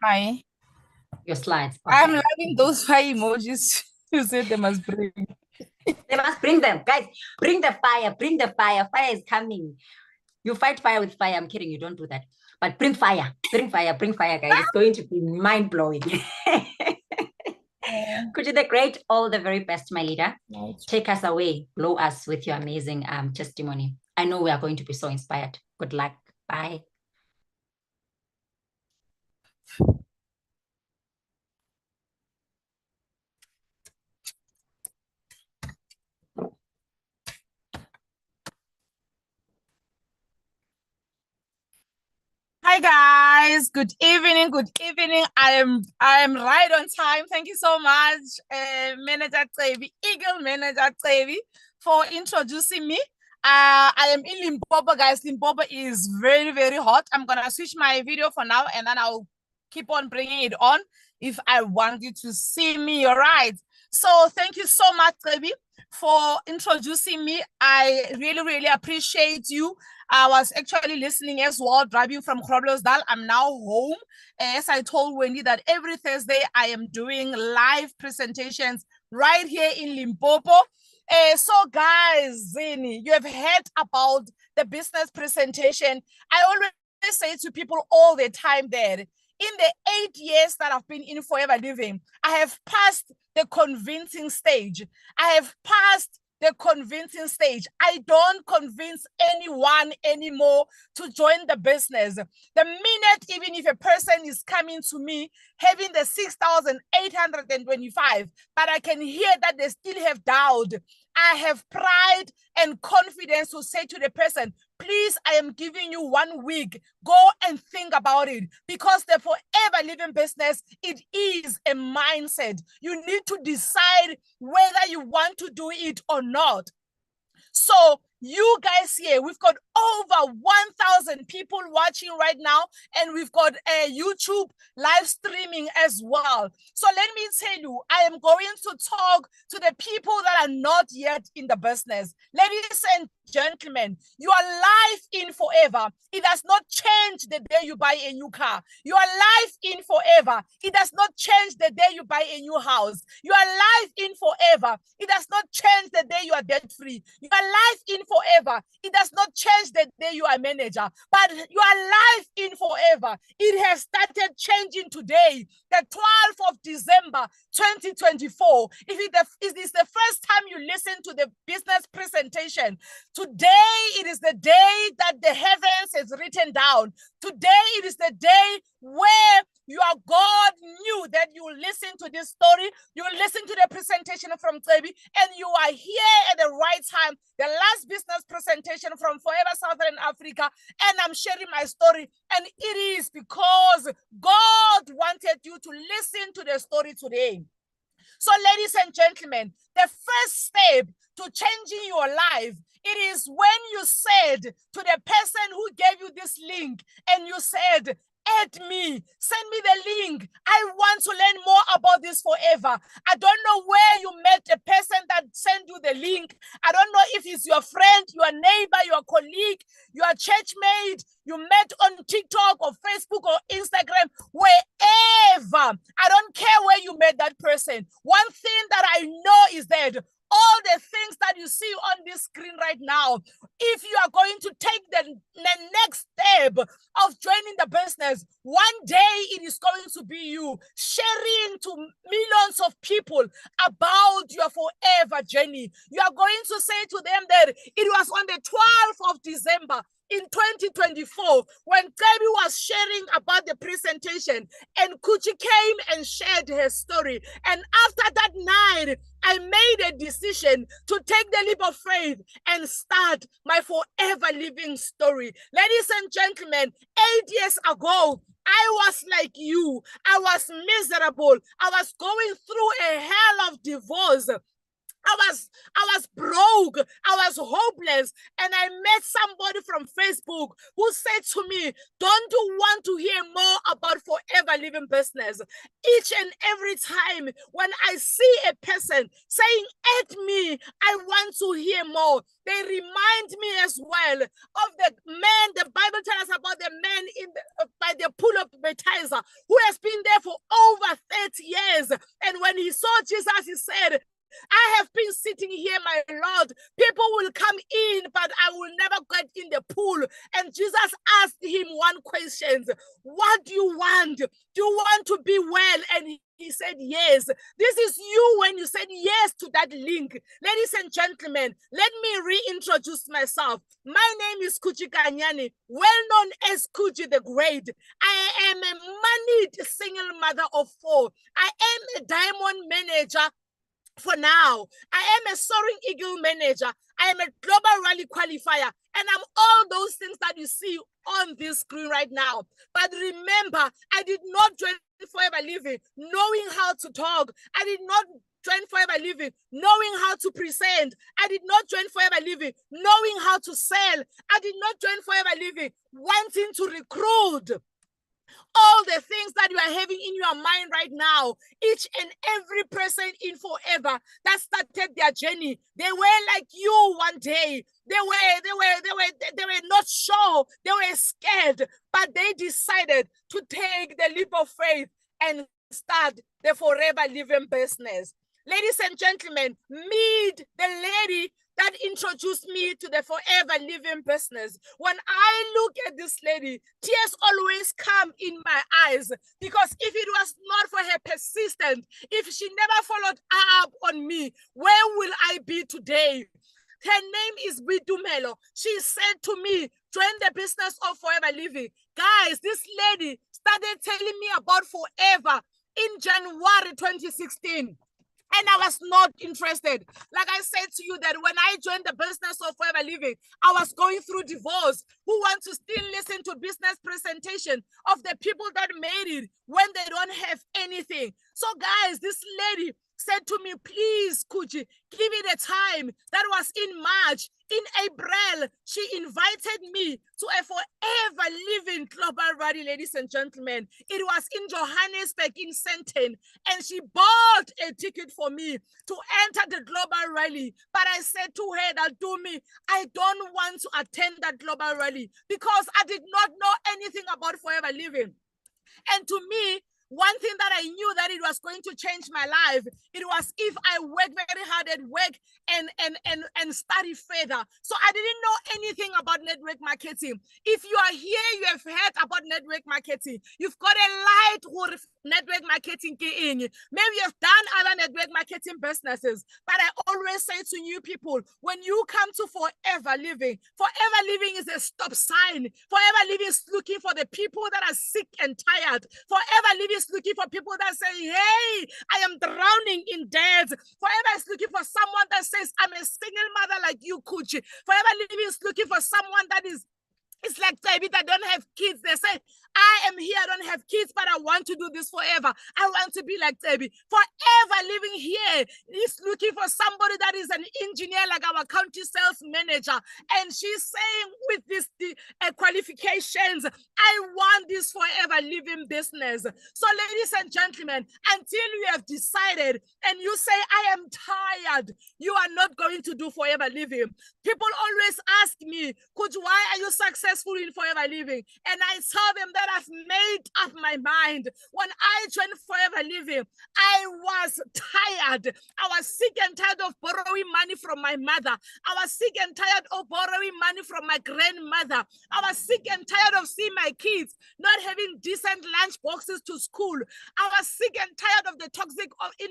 your slides. Okay. I'm loving those fire emojis. You said they must bring. They must bring them, guys. Bring the fire. Bring the fire. Fire is coming. You fight fire with fire. I'm kidding you. Don't do that. But bring fire. Bring fire. Bring fire, guys. It's going to be mind blowing. Could you the great, all the very best, my leader. Nice. Take us away, blow us with your amazing testimony. I know we are going to be so inspired. Good luck. Bye. Hi guys, good evening. I am right on time. Thank you so much, Manager Cebi, Eagle Manager Cebi, for introducing me. I am in Limpopo, guys. Limpopo is very, very hot. I'm gonna switch my video for now, and then I'll keep on bringing it on if I want you to see me. All right. So thank you so much, Cebi, for introducing me. I really, really appreciate you. I was actually listening as well, driving from Groblersdal. I'm now home. As I told Wendy that every Thursday I am doing live presentations right here in Limpopo. So guys, Zini, you have heard about the business presentation. I always say to people all the time that in the 8 years that I've been in Forever Living, I have passed the convincing stage. I have passed the convincing stage. I don't convince anyone anymore to join the business. The minute, even if a person is coming to me having the 6,825, but I can hear that they still have doubt, I have pride and confidence to say to the person, please, I am giving you 1 week. Go and think about it. Because the Forever Living business, it is a mindset. You need to decide whether you want to do it or not. So you guys here, we've got over 1,000 people watching right now, and we've got a YouTube live streaming as well. So let me tell you, I am going to talk to the people that are not yet in the business. Ladies and gentlemen, your life in Forever, it does not change the day you buy a new car. Your life in Forever, it does not change the day you buy a new house. Your life in Forever, it does not change the day you are debt free. Your life in Forever, it does not change the day you are a manager. But your life in Forever, it has started changing today, the 12th of December 2024. If it is the first time you listen to the business presentation, today it is the day that the heavens has written down. Today it is the day where your God knew that you will listen to this story, you will listen to the presentation from Cebi, and you are here at the right time. The last business presentation from Forever Southern Africa, and I'm sharing my story, and it is because God wanted you to listen to the story today. So, ladies and gentlemen, the first step to changing your life, it is when you said to the person who gave you this link, and you said, add me, send me the link. I want to learn more about this Forever. I don't know where you met the person that sent you the link. I don't know if it's your friend, your neighbor, your colleague, your church mate, you met on TikTok or Facebook or Instagram, wherever. I don't care where you met that person. One thing that I know is that all the things that you see on this screen right now, if you are going to take the next step of joining the business, one day it is going to be you sharing to millions of people about your Forever journey. You are going to say to them that it was on the 12th of December in 2024 when Cebi was sharing about the presentation, and Khutjie came and shared her story. And after that night, I made a decision to take the leap of faith and start my forever living story. Ladies and gentlemen, 8 years ago, I was like you. I was miserable. I was going through a hell of divorce. I was broke. I was hopeless. And I met somebody from Facebook who said to me, don't you want to hear more about forever living business? Each and every time when I see a person saying at me, I want to hear more, they remind me as well of the man, the Bible tells us about the man by the pool of Bethesda who has been there for over 30 years. And when he saw Jesus, he said, I have been sitting here, my Lord. People will come in, but I will never get in the pool. And Jesus asked him one question. What do you want? Do you want to be well? And he said, yes. This is you when you said yes to that link. Ladies and gentlemen, let me reintroduce myself. My name is Khutjie Kanyane, well known as Khutjie the Great. I am a moneyed single mother of 4. I am a diamond manager. For now, I am a soaring eagle manager. I am a global rally qualifier, and I'm all those things that you see on this screen right now. But remember, I did not join Forever Living knowing how to talk. I did not join Forever Living knowing how to present. I did not join Forever Living knowing how to sell. I did not join Forever Living wanting to recruit. All the things that you are having in your mind right now, each and every person in Forever that started their journey, they were like you one day. They were not sure. They were scared, but they decided to take the leap of faith and start the Forever Living business. Ladies and gentlemen, meet the lady that introduced me to the Forever Living business. When I look at this lady, tears always come in my eyes, because if it was not for her persistence, if she never followed up on me, where will I be today? Her name is Bidumelo. She said to me, join the business of Forever Living. Guys, this lady started telling me about Forever in January 2016. And I was not interested. Like I said to you, that when I joined the business of Forever Living, I was going through divorce. Who want to still listen to business presentation of the people that made it when they don't have anything? So guys, this lady said to me, please, Khutjie, give it a time. That was in March. In April, she invited me to a Forever Living global rally, ladies and gentlemen. It was in Johannesburg, in Sandton, and she bought a ticket for me to enter the global rally. But I said to her that, to me, I don't want to attend that global rally because I did not know anything about Forever Living. And to me, one thing that I knew that it was going to change my life, it was if I work very hard at work and study further. So I didn't know anything about network marketing. If you are here, you have heard about network marketing. You've got a light with network marketing. Maybe you've done other network marketing businesses. But I always say to new people, when you come to Forever Living is a stop sign. Forever Living is looking for the people that are sick and tired. Forever Living is looking for people that say, hey, I am drowning in debt. Forever is looking for someone that says, I'm a single mother like you, Khutjie. Forever Living is looking for someone that is, it's like Cebisa that don't have kids. They say, I am here, I don't have kids, but I want to do this forever. I want to be like Cebisa. Forever Living here is looking for somebody that is an engineer, like our county sales manager. And she's saying with this qualifications, I want this Forever Living business. So ladies and gentlemen, until you have decided and you say, I am tired, you are not going to do Forever Living. People always ask me, Khutjie, why are you successful in Forever Living? And I tell them that I've made up my mind. When I joined Forever Living, I was tired. I was sick and tired of borrowing money from my mother. I was sick and tired of borrowing money from my grandmother. I was sick and tired of seeing my kids not having decent lunch boxes to school. I was sick and tired of the toxic in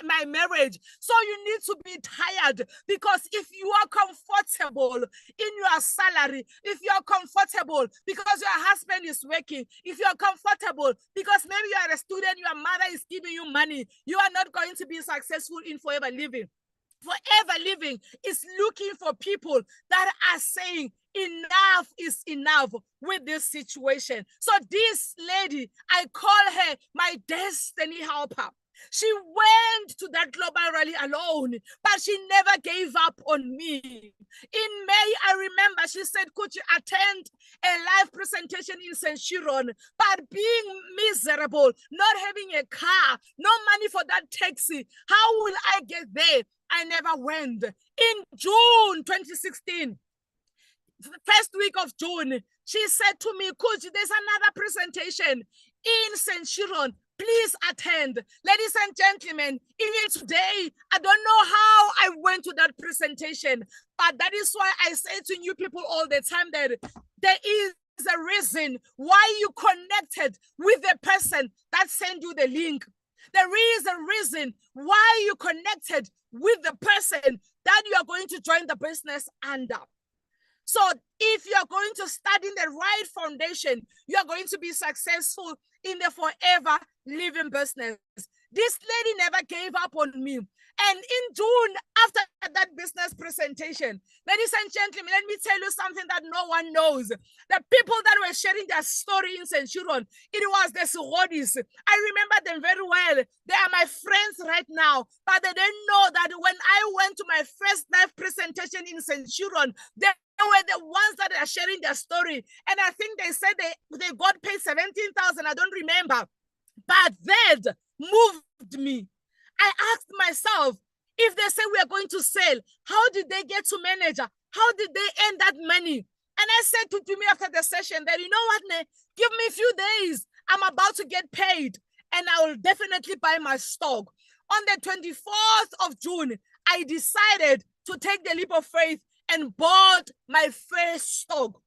my marriage. So you need to be tired, because if you are comfortable in your salary, if you are comfortable because your husband is working, if you are comfortable because maybe you are a student, your mother is giving you money. You are not going to be successful in Forever Living. Forever Living is looking for people that are saying enough is enough with this situation. So this lady, I call her my destiny helper. She went to that global rally alone, but she never gave up on me. In May, I remember she said, "Could you attend a live presentation in Centurion?" But being miserable, not having a car, no money for that taxi, how will I get there? I never went. In June 2016, the first week of June, she said to me, "Khutjie, there's another presentation in Centurion. Please attend." Ladies and gentlemen, even today, I don't know how I went to that presentation, but that is why I say to new people all the time that there is a reason why you connected with the person that sent you the link. There is a reason why you connected with the person that you are going to join the business under. So if you are going to start in the right foundation, you are going to be successful in the Forever Living business. This lady never gave up on me. And in June, after that business presentation, ladies and gentlemen, let me tell you something that no one knows. The people that were sharing their story in Centurion, it was the Sugodis. I remember them very well. They are my friends right now, but they didn't know that when I went to my first live presentation in Centurion, they were the ones that are sharing their story. And I think they said they got paid 17,000. I don't remember. But that moved me. I asked myself, if they say we are going to sell, how did they get to manager? How did they earn that money? And I said to me after the session that, you know what, Ne? Give me a few days. I'm about to get paid and I will definitely buy my stock. On the 24th of June, I decided to take the leap of faith and bought my first stock.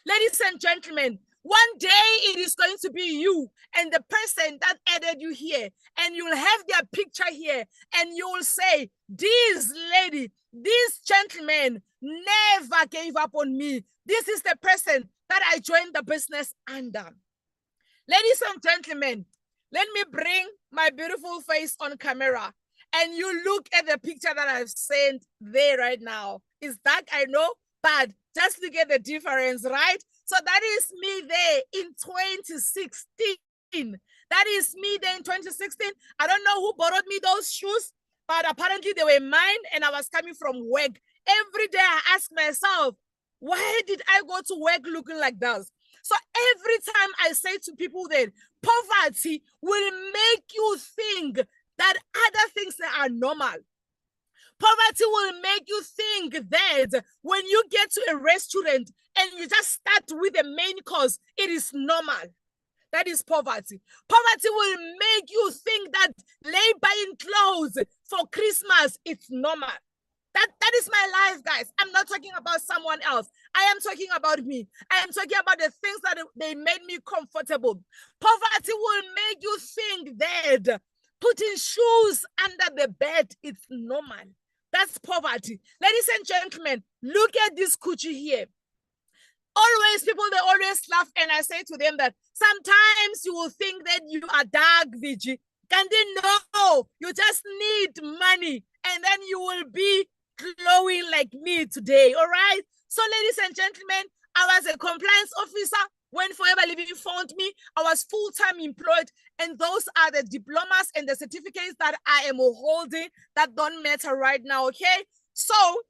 Ladies and gentlemen, one day it is going to be you and the person that added you here, and you'll have their picture here, and you will say, "This lady, this gentleman never gave up on me. This is the person that I joined the business under." Ladies and gentlemen, let me bring my beautiful face on camera, and you look at the picture that I've sent there right now. It's dark, I know, but just look at the difference, right? So that is me there in 2016. That is me there in 2016. I don't know who borrowed me those shoes, but apparently they were mine and I was coming from work. Every day I ask myself, why did I go to work looking like this? So every time I say to people that poverty will make you think that other things are normal. Poverty will make you think that when you get to a restaurant and you just start with the main course, it is normal. That is poverty. Poverty will make you think that buying clothes for Christmas, it's normal. That is my life, guys. I'm not talking about someone else. I am talking about me. I am talking about the things that they made me comfortable. Poverty will make you think that putting shoes under the bed, it's normal. That's poverty. Ladies and gentlemen, look at this Khutjie here. Always, people, they always laugh, and I say to them that sometimes you will think that you are dark, Vigi. And they know you just need money, and then you will be glowing like me today, all right? So, ladies and gentlemen, I was a compliance officer when Forever Living found me. I was full-time employed, and those are the diplomas and the certificates that I am holding that don't matter right now, okay? So,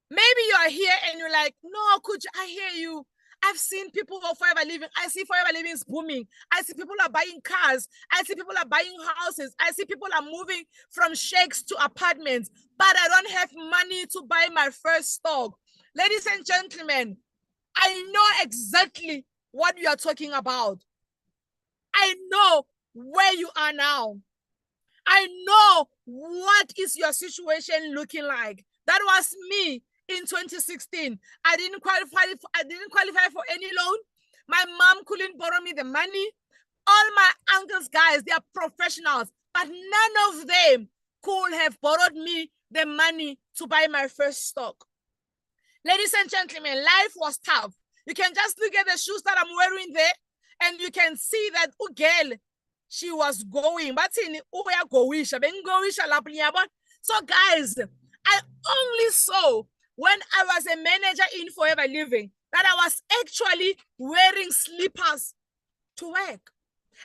maybe you are here and you're like, "No, Khutjie, I hear you. I've seen people of Forever Living. I see Forever Living is booming. I see people are buying cars. I see people are buying houses. I see people are moving from shacks to apartments, but I don't have money to buy my first stock." Ladies and gentlemen, I know exactly what you are talking about. I know where you are now. I know what is your situation looking like. That was me in 2016. I didn't qualify for any loan. My mom couldn't borrow me the money. All my uncles, guys, they are professionals, but none of them could have borrowed me the money to buy my first stock. Ladies and gentlemen, life was tough. You can just look at the shoes that I'm wearing there, And you can see that girl, she was going. But in so guys, I only saw when I was a manager in Forever Living that I was actually wearing slippers to work.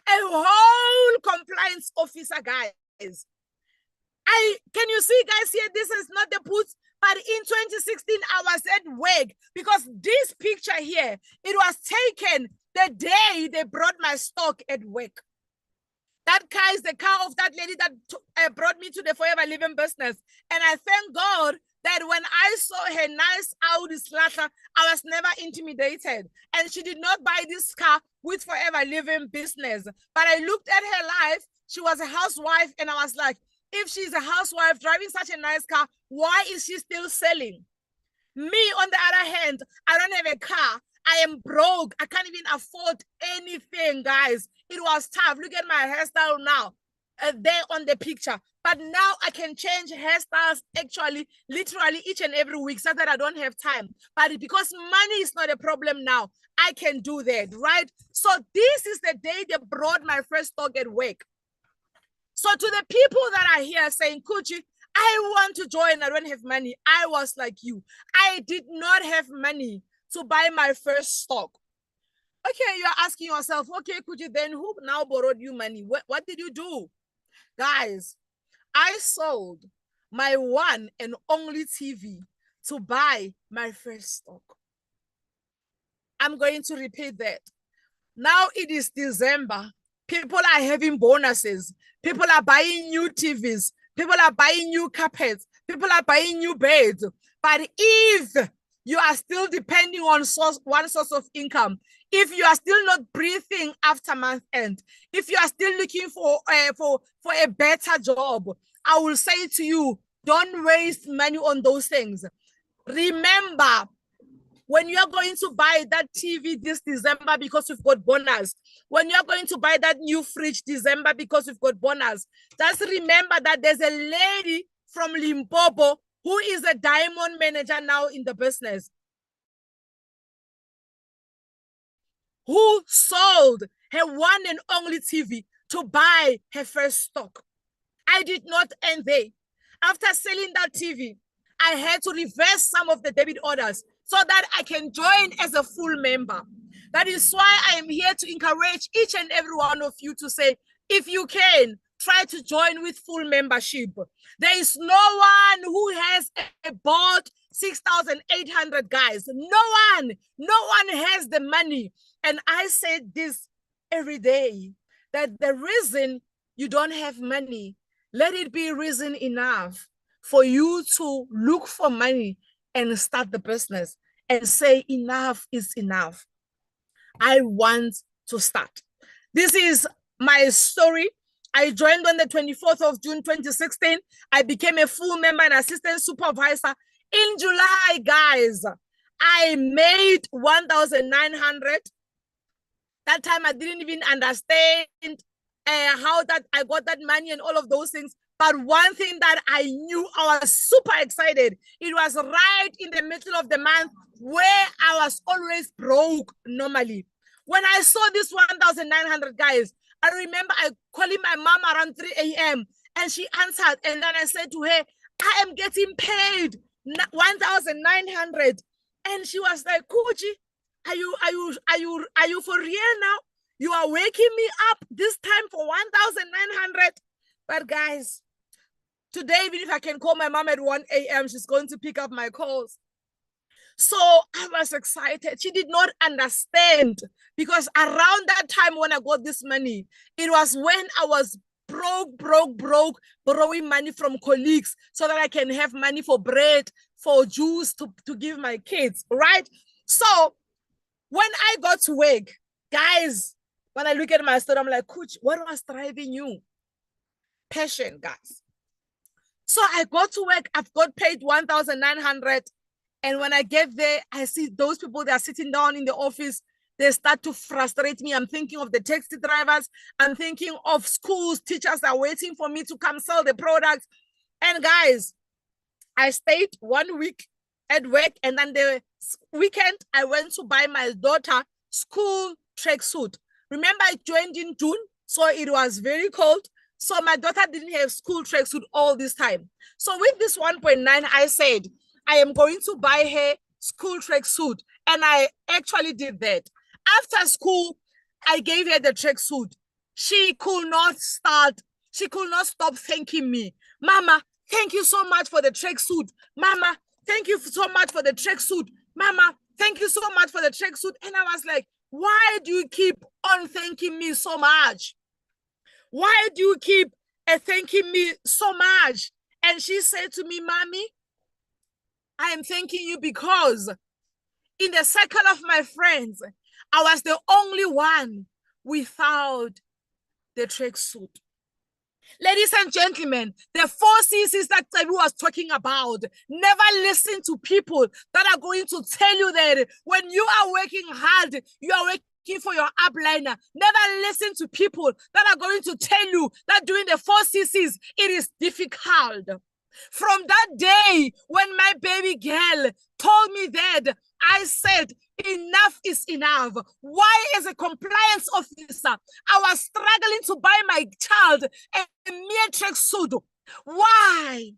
A whole compliance officer, guys. Can you see, guys, here? This is not the boots, but in 2016, I was at work because this picture here, it was taken the day they brought my stock at work. That car is the car of that lady that brought me to the Forever Living business. And I thank God that when I saw her nice Audi Slatter, I was never intimidated. And she did not buy this car with Forever Living business. But I looked at her life. She was a housewife. And I was like, if she's a housewife driving such a nice car, why is she still selling? Me, on the other hand, I don't have a car. I am broke. I can't even afford anything, guys. It was tough. Look at my hairstyle now, there on the picture. But now I can change hairstyles actually, literally each and every week so that I don't have time. But because money is not a problem now, I can do that, right? So this is the day they brought my first stock at work. So to the people that are here saying, Khutjie, I want to join, I don't have money. I was like you. I did not have money to buy my first stock. Okay, you're asking yourself, okay, Khutjie, then who now borrowed you money? What did you do? Guys, I sold my one and only TV to buy my first stock. I'm going to repeat that. Now it is December. People are having bonuses. People are buying new TVs. People are buying new carpets. People are buying new beds. But if you are still depending on one source of income, if you are still not breathing after month end, if you are still looking for a better job, I will say to you, don't waste money on those things. Remember, when you're going to buy that TV this December because you've got bonus, when you're going to buy that new fridge December because you've got bonus, just remember that there's a lady from Limpopo who is a diamond manager now in the business, who sold her one and only TV to buy her first stock. I did not end there. After selling that TV, I had to reverse some of the debit orders so that I can join as a full member. That is why I am here to encourage each and every one of you to say, if you can, try to join with full membership. There is no one who has bought 6,800, guys. No one has the money. And I said this every day, that the reason you don't have money, let it be reason enough for you to look for money and start the business and say enough is enough. I want to start. This is my story. I joined on the 24th of June, 2016. I became a full member and assistant supervisor. In July, guys, I made 1,900. That time I didn't even understand how that I got that money and all of those things. But one thing that I knew, I was super excited. It was right in the middle of the month where I was always broke normally. When I saw this 1,900, guys, I remember I calling my mom around 3 a.m. and she answered. And then I said to her, I am getting paid 1,900. And she was like, Khutjie, are you for real now? You are waking me up this time for 1,900. But guys, today, even if I can call my mom at 1 a.m., she's going to pick up my calls. So I was excited. She did not understand, because around that time when I got this money, it was when I was broke, borrowing money from colleagues so that I can have money for bread, for juice to give my kids, right? So when I got to work, guys, when I look at my story, I'm like, Khutjie, what was driving you? Passion, guys. So I got to work. I've got paid 1,900. And when I get there, I see those people that are sitting down in the office. They start to frustrate me. I'm thinking of the taxi drivers. I'm thinking of schools. Teachers are waiting for me to come sell the products. And guys, I stayed 1 week at work. And then the weekend, I went to buy my daughter school tracksuit. Remember, I joined in June, so it was very cold. So my daughter didn't have school tracksuit all this time. So with this 1.9, I said, I am going to buy her school tracksuit. And I actually did that. After school, I gave her the tracksuit. She could not stop thanking me. Mama, thank you so much for the tracksuit. Mama, thank you so much for the tracksuit. Mama, thank you so much for the tracksuit. And I was like, why do you keep on thanking me so much? Why do you keep thanking me so much? And she said to me, Mommy, I am thanking you because in the circle of my friends, I was the only one without the tracksuit. Ladies and gentlemen, the 4 C's that Cebi was talking about, never listen to people that are going to tell you that when you are working hard, you are working for your upliner. Never listen to people that are going to tell you that doing the 4 C's, it is difficult. From that day when my baby girl told me that, I said, enough is enough. Why, as a compliance officer, I was struggling to buy my child a mere tracksuit? Why?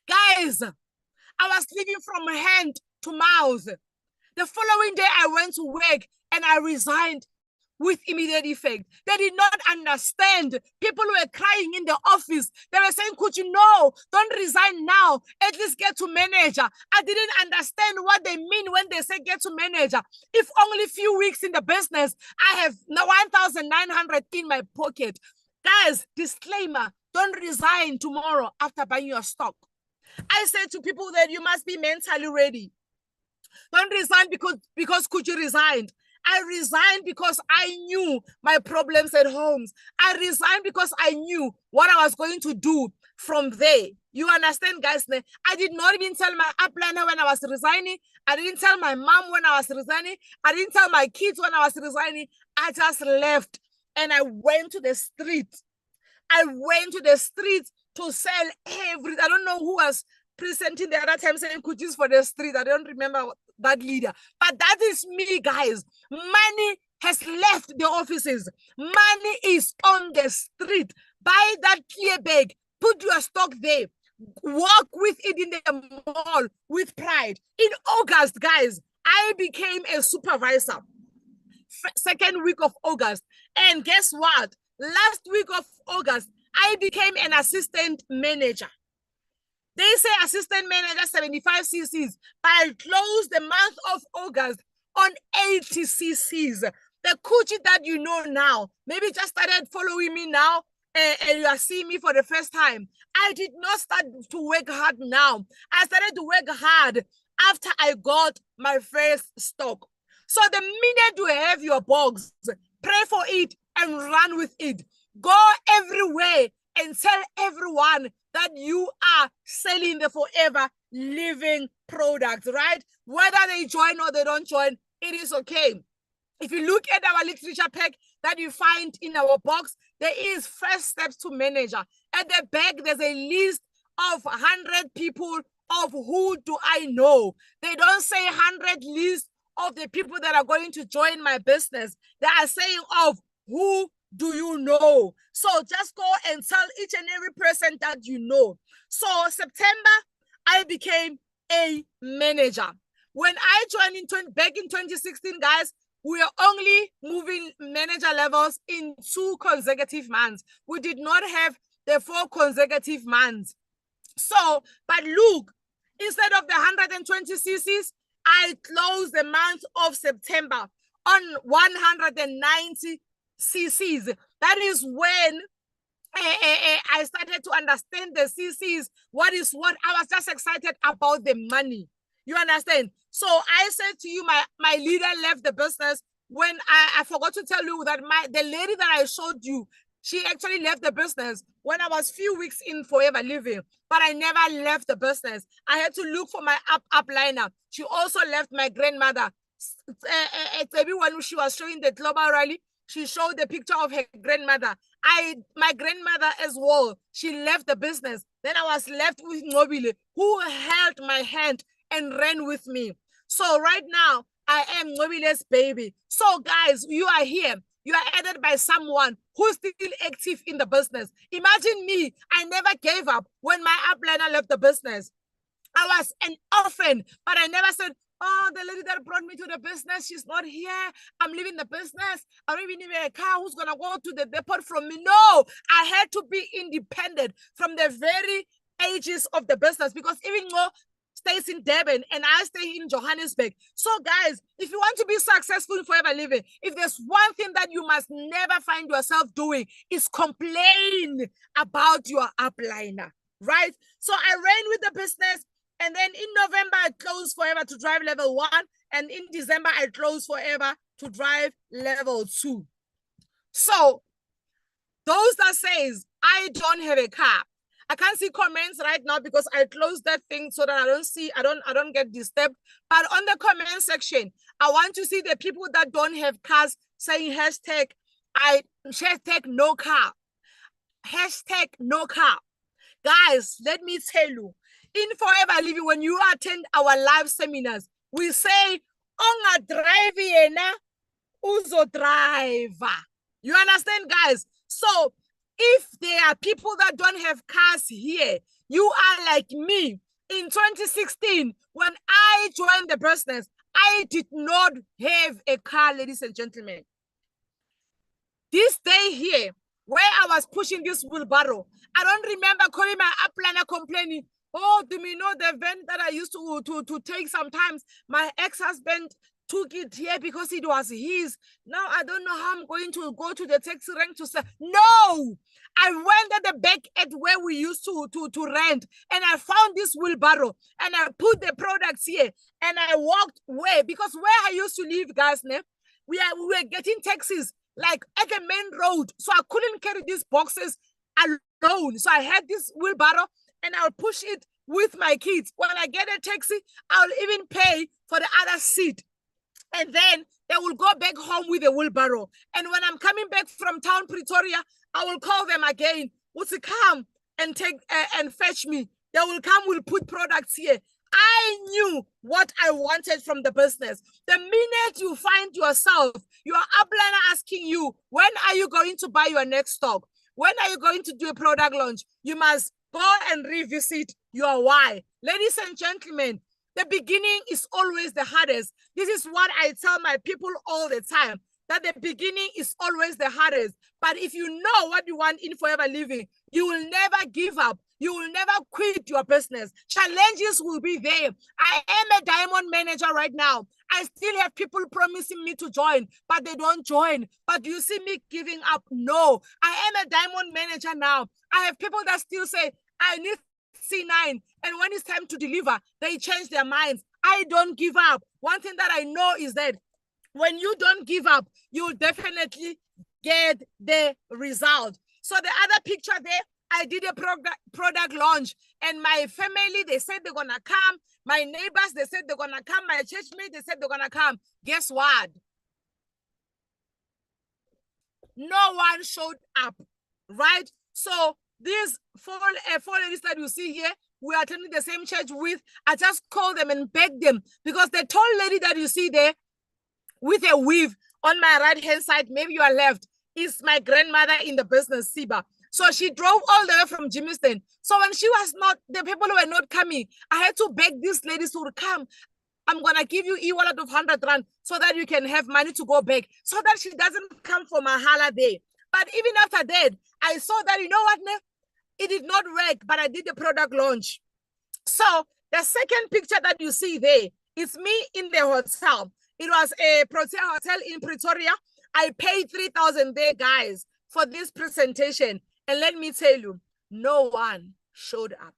Guys, I was living from hand to mouth. The following day, I went to work and I resigned with immediate effect. They did not understand. People were crying in the office. They were saying, Khutjie, no, don't resign now. At least get to manager. I didn't understand what they mean when they say get to manager. If only a few weeks in the business, I have 1,900 in my pocket. Guys, disclaimer, don't resign tomorrow after buying your stock. I say to people that you must be mentally ready. Don't resign because Khutjie resigned. I resigned because I knew my problems at home. I resigned because I knew what I was going to do from there. You understand, guys? I did not even tell my upliner when I was resigning. I didn't tell my mom when I was resigning. I didn't tell my kids when I was resigning. I just left and I went to the street. I went to the street to sell everything. I don't know who was presenting the other time saying Khutjie's for the street. I don't remember that leader. But that is me, guys. Money has left the offices. Money is on the street. Buy that clear bag. Put your stock there. Walk with it in the mall with pride. In August, guys, I became a supervisor. Second week of August. And guess what? Last week of August, I became an assistant manager. They say assistant manager 75 cc's, but I closed the month of August on 80 cc's. The Khutjie that you know now, maybe just started following me now and you are seeing me for the first time. I did not start to work hard now. I started to work hard after I got my first stock. So the minute you have your box, pray for it and run with it. Go everywhere and tell everyone that you are selling the forever living product, right? Whether they join or they don't join, it is okay. If you look at our literature pack that you find in our box, there is first steps to manager. At the back, there's a list of 100 people of who do I know. They don't say 100 list of the people that are going to join my business. They are saying of who do you know? So just go and tell each and every person that you know. So September, I became a manager. When I joined back in 2016, guys, we were only moving manager levels in 2 consecutive months. We did not have the 4 consecutive months. So, but look, instead of the 120 cc's, I closed the month of September on 190 cc's. That is when I started to understand the cc's. What is what? I was just excited about the money. You understand? So I said to you, my leader left the business when I forgot to tell you that the lady that I showed you, she actually left the business when I was few weeks in Forever Living, but I never left the business. I had to look for my upliner. She also left my grandmother. When she was showing the global rally, she showed the picture of her grandmother. My grandmother as well, she left the business. Then I was left with Nobile, who held my hand and ran with me. So right now, I am Ncobile's baby. So, guys, you are here. You are added by someone who's still active in the business. Imagine me. I never gave up when my upliner left the business. I was an orphan, but I never said, oh, the lady that brought me to the business, she's not here. I'm leaving the business. I don't even need a car. Who's going to go to the depot from me? No, I had to be independent from the very ages of the business, because even though stays in Durban and I stay in Johannesburg. So, guys, if you want to be successful in Forever Living, if there's one thing that you must never find yourself doing, is complain about your upliner, right? So I ran with the business, and then in November, I closed Forever to drive level 1, and in December, I closed Forever to drive level 2. So those that says, I don't have a car, I can't see comments right now because I closed that thing so that I don't get disturbed. But on the comment section, I want to see the people that don't have cars saying hashtag no car. Hashtag no car. Guys, let me tell you, in Forever Living, when you attend our live seminars, we say, onga drive yena, uzo driver. You understand, guys? So if there are people that don't have cars here, you are like me. In 2016, when I joined the business, I did not have a car, ladies and gentlemen. This day here, where I was pushing this wheelbarrow, I don't remember calling my upliner complaining, oh, do me know the van that I used to take sometimes? My ex-husband took it here because it was his. Now I don't know how I'm going to go to the taxi rank to say, no! I went at the back at where we used to rent, and I found this wheelbarrow, and I put the products here, and I walked away, because where I used to live, guys, we were getting taxis like at the main road, so I couldn't carry these boxes alone. So I had this wheelbarrow, and I'll push it with my kids. When I get a taxi, I'll even pay for the other seat. And then they will go back home with a wheelbarrow. And when I'm coming back from town, Pretoria, I will call them again. Would you come and take and fetch me? They will come, we'll put products here. I knew what I wanted from the business. The minute you find yourself, your upliner asking you, when are you going to buy your next stock? When are you going to do a product launch? You must go and revisit your why. Ladies and gentlemen, the beginning is always the hardest. This is what I tell my people all the time, that the beginning is always the hardest. But if you know what you want in Forever Living, you will never give up. You will never quit your business. Challenges will be there. I am a diamond manager right now. I still have people promising me to join, but they don't join. But do you see me giving up? No. I am a diamond manager now. I have people that still say, I need C9. And when it's time to deliver, they change their minds. I don't give up. One thing that I know is that when you don't give up, you'll definitely get the result. So the other picture there, I did a product launch, and my family, they said they're going to come. My neighbors, they said they're going to come. My church mates, they said they're going to come. Guess what? No one showed up, right? So these four ladies that you see here, we are attending the same church with. I just called them and begged them, because the tall lady that you see there with a weave on my right-hand side, maybe you are left, is my grandmother in the business, Siba. So she drove all the way from Jamestown. So when she was not, the people were not coming, I had to beg these ladies to come. I'm going to give you e-wallet of 100 Rand so that you can have money to go back, so that she doesn't come for Mahala Day. But even after that, I saw that, you know what, it did not work, but I did the product launch. So the second picture that you see there is me in the hotel. It was a Protea hotel in Pretoria. I paid 3,000 there, guys, for this presentation. And let me tell you, no one showed up.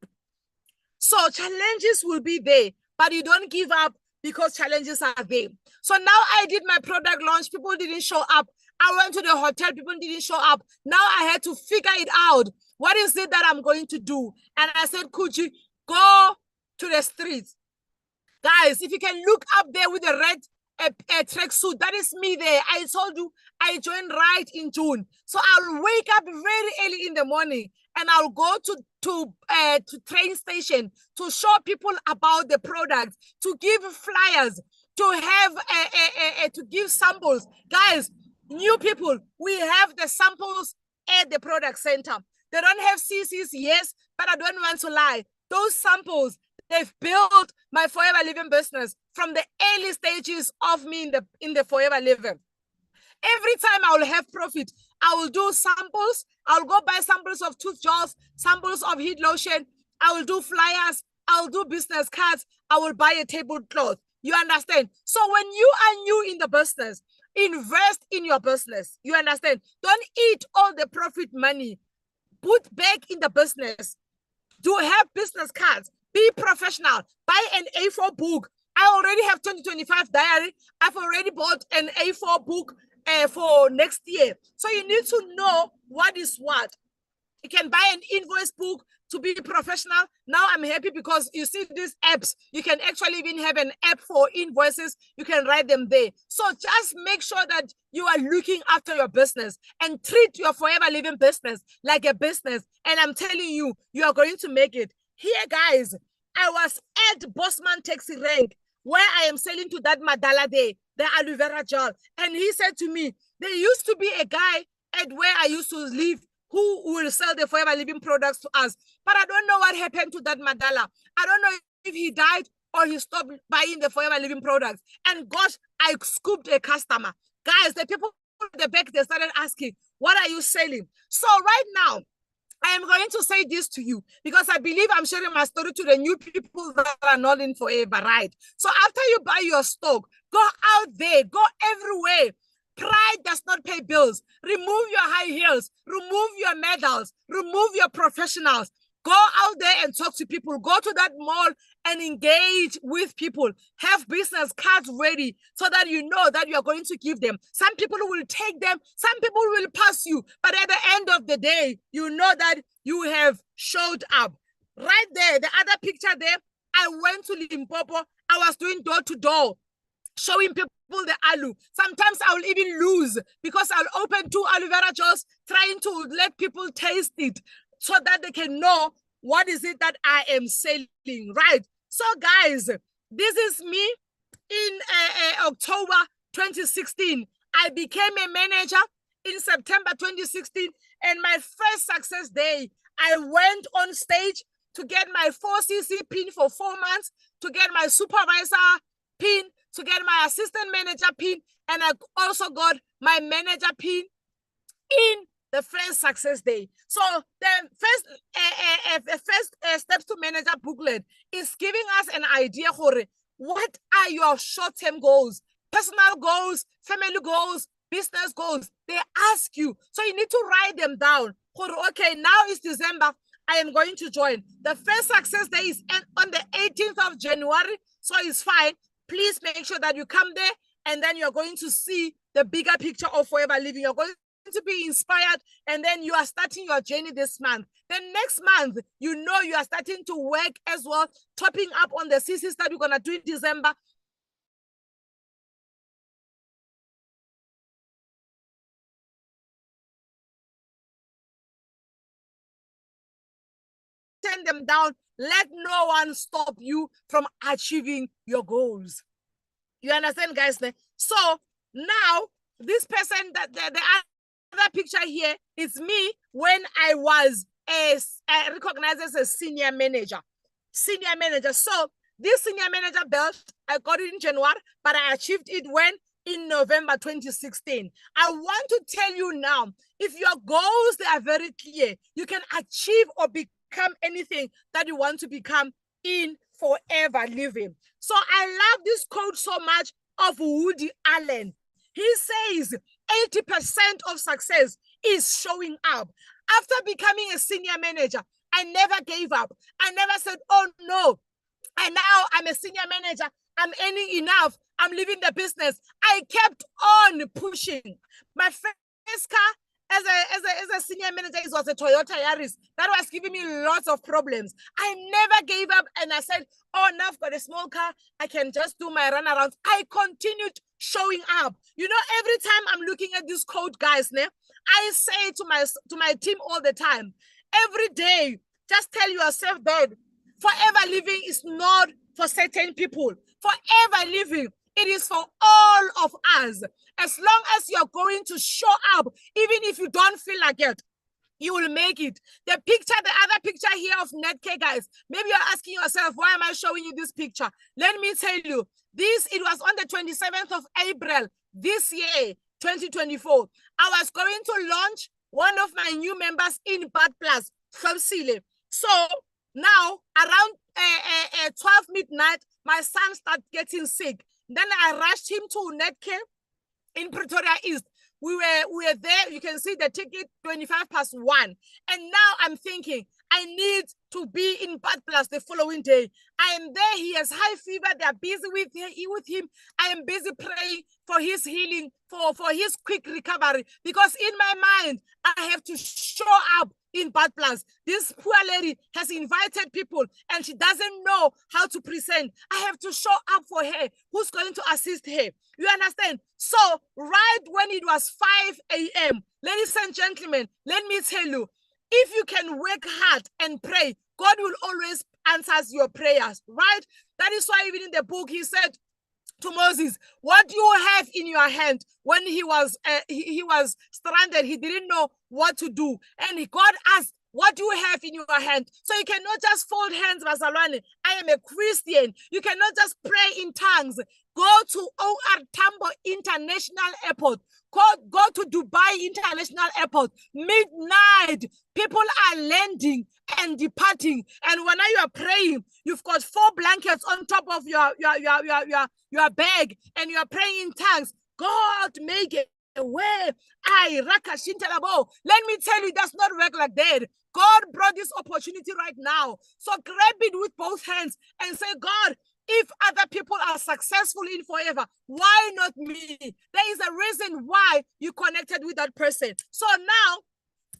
So challenges will be there, but you don't give up because challenges are there. So now I did my product launch. People didn't show up. I went to the hotel. People didn't show up. Now I had to figure it out. What is it that I'm going to do? And I said, Khutjie, go to the streets. Guys, if you can look up there with the red tracksuit, that is me there. I told you I joined right in June. So I'll wake up very early in the morning, and I'll go to train station to show people about the product, to give flyers, to have to give samples. Guys, new people, we have the samples at the product center. They don't have CCs, yes, but I don't want to lie. Those samples, they've built my Forever Living business from the early stages of me in the Forever Living. Every time I will have profit, I will do samples. I'll go buy samples of tooth gels, samples of heat lotion. I will do flyers. I'll do business cards. I will buy a tablecloth. You understand? So when you are new in the business, invest in your business. You understand? Don't eat all the profit money. Put back in the business. Do have business cards. Be professional. Buy an A4 book. I already have 2025 diary. I've already bought an A4 book for next year. So you need to know what is what. You can buy an invoice book to be professional. Now I'm happy because you see these apps. You can actually even have an app for invoices. You can write them there. So just make sure that you are looking after your business and treat your Forever Living business like a business. And I'm telling you, you are going to make it. Here, guys, I was at Bossman Taxi Rank where I am selling to that Madala there, the aloe vera gel. And he said to me, there used to be a guy at where I used to live who will sell the Forever Living products to us. But I don't know what happened to that Madala. I don't know if he died or he stopped buying the Forever Living products. And gosh, I scooped a customer. Guys, the people at the back, they started asking, what are you selling? So right now, I am going to say this to you because I believe I'm sharing my story to the new people that are not in Forever, right? So after you buy your stock, go out there, go everywhere. Pride does not pay bills. Remove your high heels, remove your medals, remove your professionals. Go out there and talk to people. Go to that mall and engage with people. Have business cards ready so that you know that you are going to give them. Some people will take them. Some people will pass you. But at the end of the day, you know that you have showed up. Right there, the other picture there, I went to Limpopo. I was doing door to door, showing people the aloe. Sometimes I will even lose because I'll open 2 aloe vera gels, trying to let people taste it so that they can know what is it that I am selling, right? So guys, this is me in October 2016. I became a manager in September 2016, and my first success day, I went on stage to get my 4cc pin for 4 months, to get my supervisor pin, to get my assistant manager pin, and I also got my manager pin in the first success day. So the first steps to manager booklet is giving us an idea for what are your short-term goals, personal goals, family goals, business goals. They ask you, so you need to write them down. Okay, now it's December. I am going to join. The first success day is on the 18th of January, so it's fine. Please make sure that you come there, and then you're going to see the bigger picture of Forever Living. You're going to be inspired, and then you are starting your journey this month. Then next month, you know you are starting to work as well, topping up on the CCs that we're going to do in December. Turn them down. Let no one stop you from achieving your goals. You understand, guys? So now this person, that the other picture here is me when I was recognized as a senior manager. Senior manager. So this senior manager belt, I got it in January, but I achieved it when? In November 2016. I want to tell you now, if your goals, they are very clear, you can achieve or become anything that you want to become in Forever Living. So I love this quote so much of Woody Allen. He says 80% of success is showing up. After becoming a senior manager, I never gave up. I never said, oh no, and now I'm a senior manager. I'm earning enough. I'm leaving the business. I kept on pushing. My first car as a senior manager, it was a Toyota Yaris. That was giving me lots of problems. I never gave up, and I said, oh, now I've got a small car. I can just do my runarounds. I continued showing up. You know, every time I'm looking at this code, guys, I say to my team all the time, every day, just tell yourself that Forever Living is not for certain people. Forever Living It is for all of us. As long as you're going to show up, even if you don't feel like it, you will make it. The other picture here of Netcare, guys, maybe you're asking yourself, why am I showing you this picture? Let me tell you, it was on the 27th of April this year, 2024. I was going to launch one of my new members in Bad Plus, Khutjie. So now around 12 midnight, my son started getting sick. Then I rushed him to Netcare in Pretoria East. We were there. You can see the ticket 25+1. And now I'm thinking, I need to be in Bad Plus the following day. I am there. He has high fever. They are busy with him. I am busy praying for his healing, for his quick recovery. Because in my mind, I have to show up in Bad Plus. This poor lady has invited people and she doesn't know how to present. I have to show up for her. Who's going to assist her? You understand? So right when it was 5 a.m., ladies and gentlemen, let me tell you, if you can work hard and pray, God will always answer your prayers, right? That is why even in the book, he said to Moses, what do you have in your hand? When he was stranded, he didn't know what to do. And God asked, what do you have in your hand? So you cannot just fold hands, Bazalwane. I am a Christian. You cannot just pray in tongues. Go to OR Tambo International Airport. Go to Dubai International Airport. Midnight, people are landing and departing. And when you are praying, you've got 4 blankets on top of your bag, and you are praying in tongues. God make a way. Let me tell you, it does not work like that. God brought this opportunity right now. So grab it with both hands and say, God, if other people are successful in forever, why not me? There is a reason why you connected with that person. So now,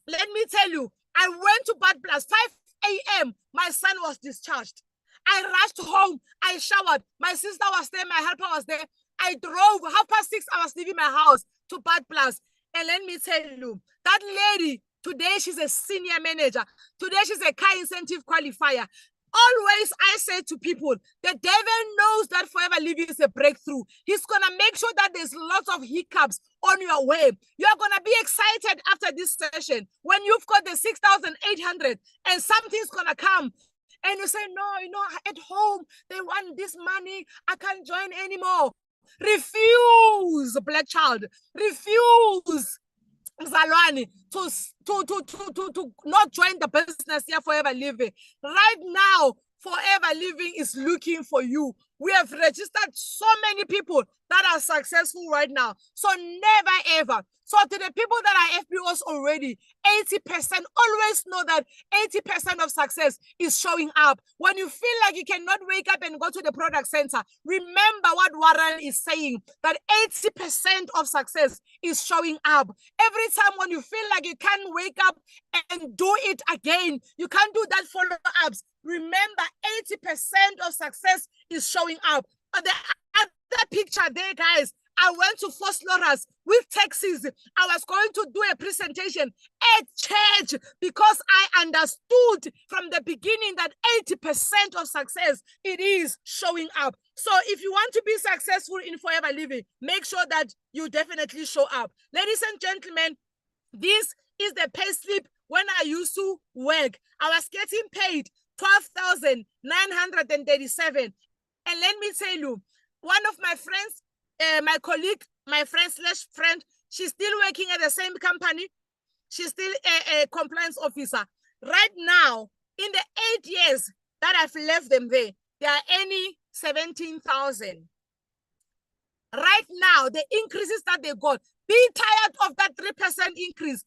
let me tell you, I went to Bad Plus, 5 a.m. My son was discharged. I rushed home. I showered. My sister was there. My helper was there. I drove 6:30. I was leaving my house to Bad Plus. And let me tell you, that lady, today she's a senior manager. Today she's a car incentive qualifier. Always I say to people, the devil knows that forever living is a breakthrough. He's going to make sure that there's lots of hiccups on your way. You're going to be excited after this session when you've got the 6,800 and something's going to come. And you say, no, at home, they want this money. I can't join anymore. Refuse, black child. Refuse, Mzalwane, to not join the business here Forever Living. Right now, Forever Living is looking for you. We have registered so many people that are successful right now. So never ever. So to the people that are FBOs already, 80%, always know that 80% of success is showing up. When you feel like you cannot wake up and go to the product center, remember what Warren is saying, that 80% of success is showing up. Every time when you feel like you can't wake up and do it again, you can't do that follow-ups. Remember, 80% of success is showing up. The other picture there, guys, I went to First Lawrence with taxis. I was going to do a presentation at church because I understood from the beginning that 80% of success, it is showing up. So if you want to be successful in Forever Living, make sure that you definitely show up. Ladies and gentlemen, this is the pay slip when I used to work. I was getting paid 12,937. And let me tell you, one of my friends, my colleague, my friend/friend, she's still working at the same company. She's still a compliance officer. Right now, in the 8 years that I've left them there, they are earning 17,000. Right now, the increases that they got, be tired of that 3% increase.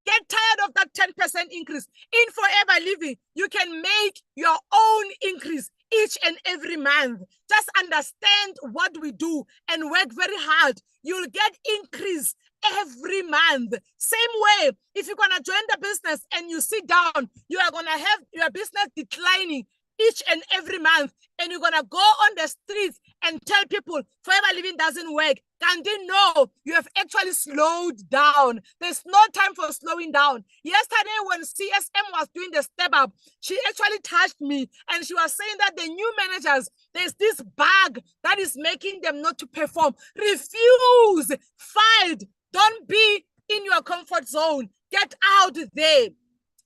Get tired of that 10% increase. In Forever Living, you can make your own increase each and every month. Just understand what we do and work very hard. You'll get increase every month. Same way, if you're going to join the business and you sit down, you are going to have your business declining each and every month. And you're going to go on the streets and tell people Forever Living doesn't work. Kandi, no, you have actually slowed down. There's no time for slowing down. Yesterday, when CSM was doing the step up, she actually touched me and she was saying that the new managers, there's this bug that is making them not to perform. Refuse, fight, don't be in your comfort zone. Get out there.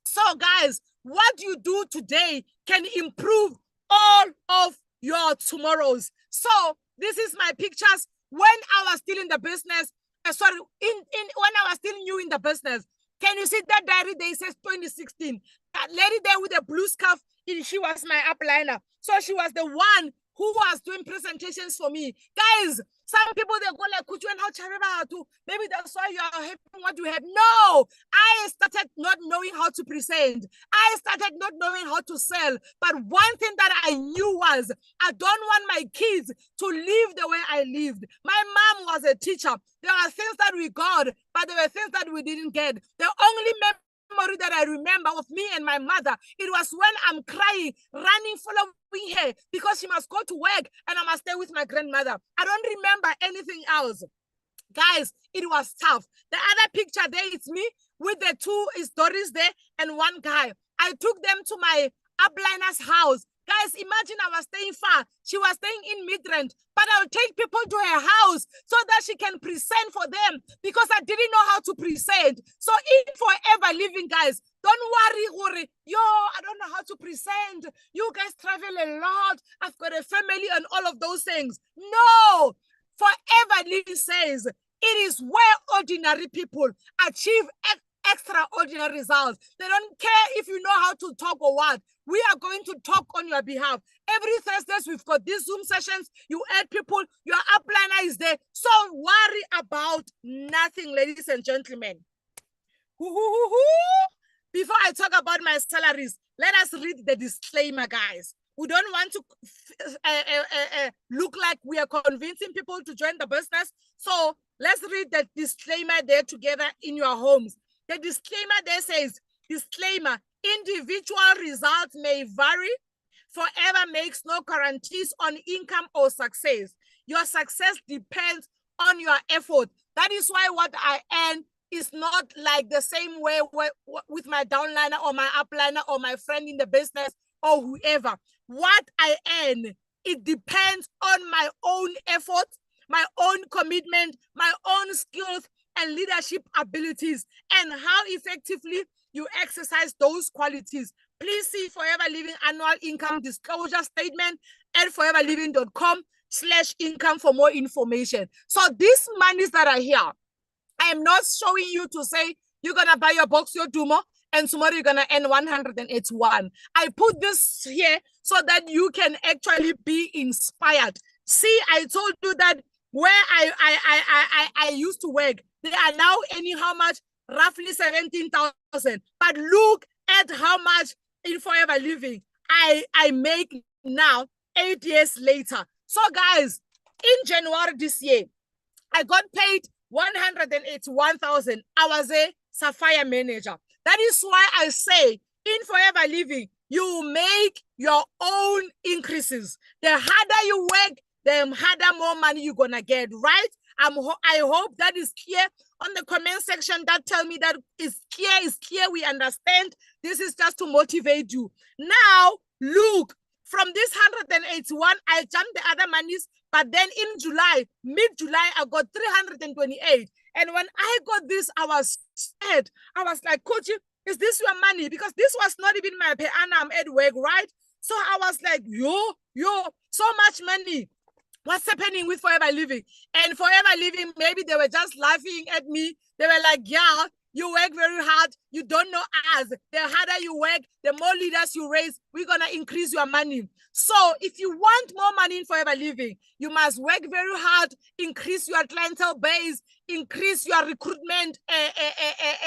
So, guys, what you do today can improve all of your tomorrows. So, this is my pictures when I was still in the business. When I was still new in the business. Can you see that diary there? It says 2016. That lady there with the blue scarf, she was my upliner. So she was the one who was doing presentations for me. Guys, some people, they go like, Khutjie, how to? Maybe that's why you are having what you have. No, I started not knowing how to present. I started not knowing how to sell. But one thing that I knew was I don't want my kids to live the way I lived. My mom was a teacher. There are things that we got, but there were things that we didn't get. The only memory that I remember of me and my mother, it was when I'm crying, running, following her because she must go to work and I must stay with my grandmother. I don't remember anything else. Guys, it was tough. The other picture there is me with the two Doris there and one guy. I took them to my upliner's house. Guys, imagine I was staying far. She was staying in Midrand, but I'll take people to her house so that she can present for them because I didn't know how to present. So in Forever Living, guys, don't worry, yo, I don't know how to present. You guys travel a lot. I've got a family and all of those things. No, Forever Living says it is where ordinary people achieve extraordinary results. They don't care if you know how to talk or what. We are going to talk on your behalf. Every Thursdays, we've got these Zoom sessions. You add people, your upliner is there. So worry about nothing, ladies and gentlemen. Before I talk about my salaries, let us read the disclaimer, guys. We don't want to look like we are convincing people to join the business. So let's read the disclaimer there together in your homes. The disclaimer there says, disclaimer, individual results may vary. Forever makes no guarantees on income or success. Your success depends on your effort. That is why what I earn is not like the same way with my downliner or my upliner or my friend in the business or whoever. What I earn, it depends on my own effort, my own commitment, my own skills and leadership abilities, and how effectively you exercise those qualities. Please see Forever Living annual income disclosure statement at foreverliving.com/income for more information. So these monies that are here, I am not showing you to say you're going to buy your box, your Dumo, and tomorrow you're going to earn 181. I put this here so that you can actually be inspired. See, I told you that where I used to work, they are now earning how much? Roughly 17,000. But look at how much in Forever Living I make now, 8 years later. So guys, in January this year, I got paid 181,000. I was a Sapphire manager. That is why I say in Forever Living, you make your own increases. The harder you work, the harder more money you're gonna get, right? I hope that is clear on the comment section. That tell me that is clear, we understand. This is just to motivate you. Now, look, from this 181, I jumped the other monies, but then in July, mid-July, I got 328. And when I got this, I was sad. I was like, Khutjie, is this your money? Because this was not even my per annum at work, right? So I was like, yo, so much money. What's happening with Forever Living? And Forever Living, maybe they were just laughing at me. They were like, yeah, you work very hard. You don't know us. The harder you work, the more leaders you raise, we're going to increase your money. So if you want more money in Forever Living, you must work very hard, increase your clientele base, increase your recruitment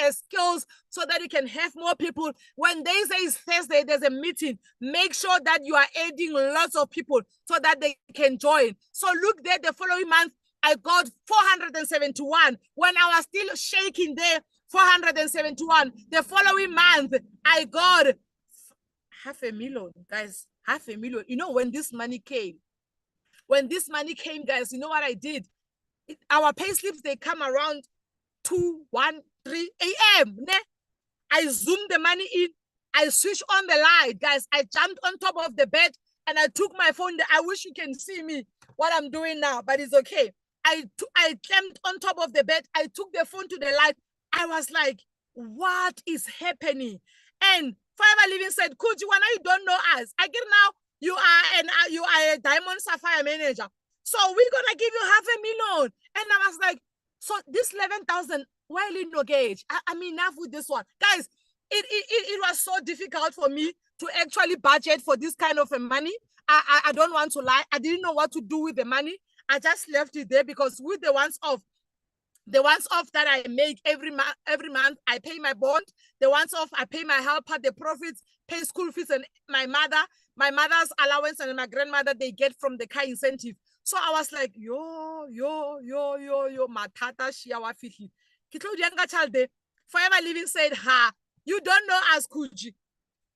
skills so that you can have more people. When they say it's Thursday, there's a meeting. Make sure that you are adding lots of people so that they can join. So look there, the following month, I got 471. When I was still shaking there, 471. The following month, I got 500,000, guys. 500,000. You know, when this money came, guys, you know what I did? Our pay slips, they come around 2, 1, 3 a.m. I zoomed the money in. I switched on the light, guys. I jumped on top of the bed and I took my phone. I wish you can see me, what I'm doing now, but it's okay. I climbed on top of the bed. I took the phone to the light. I was like, what is happening? And Forever Living said, Khutjie, when you don't know us, I get now you are a Diamond Sapphire manager. So we're gonna give you $500,000. And I was like, so this 11,000, well in no gauge. I'm enough with this one. Guys, it was so difficult for me to actually budget for this kind of money. I don't want to lie. I didn't know what to do with the money. I just left it there because with the ones off that I make every month, I pay my bond. The ones off, I pay my helper, the profits, pay school fees, and my mother's allowance and my grandmother, they get from the car incentive. So I was like, yo, matata shiawa fihi. Forever Living said, ha, you don't know us, Khutjie.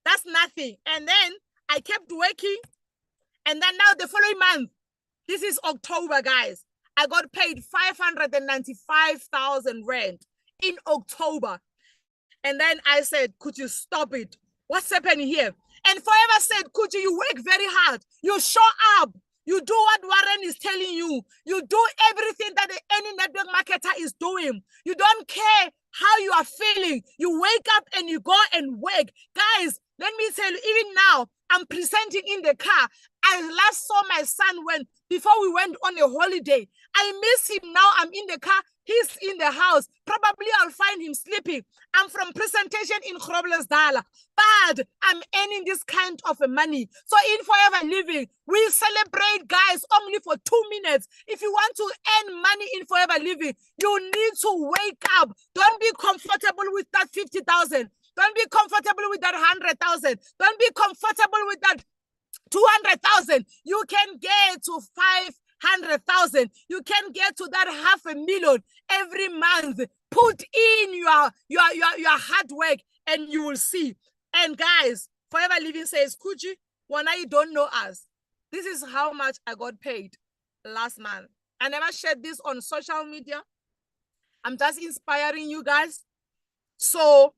That's nothing. And then I kept working. And then now the following month, this is October, guys. I got paid 595,000 rand in October. And then I said, could you stop it? What's happening here? And Forever said, Khutjie, you work very hard. You show up. You do what Warren is telling you. You do everything that any network marketer is doing. You don't care how you are feeling. You wake up and you go and work. Guys, let me tell you, even now, I'm presenting in the car. I last saw my son before we went on a holiday. I miss him now. I'm in the car. He's in the house. Probably I'll find him sleeping. I'm from presentation in Groblersdal, but I'm earning this kind of money. So in Forever Living, we celebrate, guys, only for 2 minutes. If you want to earn money in Forever Living, you need to wake up. Don't be comfortable with that 50,000. Don't be comfortable with that 100,000. Don't be comfortable with that 200,000. You can get to 500,000. You can get to that 500,000 every month. Put in your hard work and you will see. And guys, Forever Living says, Khutjie, when I don't know us, this is how much I got paid last month. I never shared this on social media. I'm just inspiring you guys. So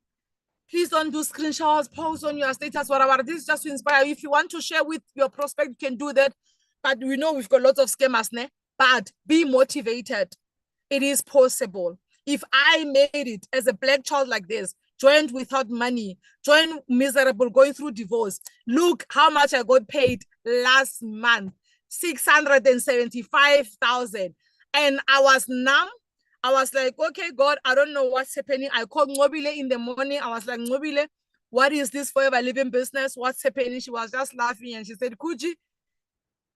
please don't do screenshots, post on your status, whatever. This is just to inspire you. If you want to share with your prospect, you can do that. But we know we've got lots of scammers, ne? But be motivated. It is possible. If I made it as a black child like this, joined without money, joined miserable, going through divorce, look how much I got paid last month, 675,000. And I was numb. I was like, okay, God, I don't know what's happening. I called Ngobile in the morning. I was like, Ngobile, what is this Forever Living business? What's happening? She was just laughing and she said, Khutjie,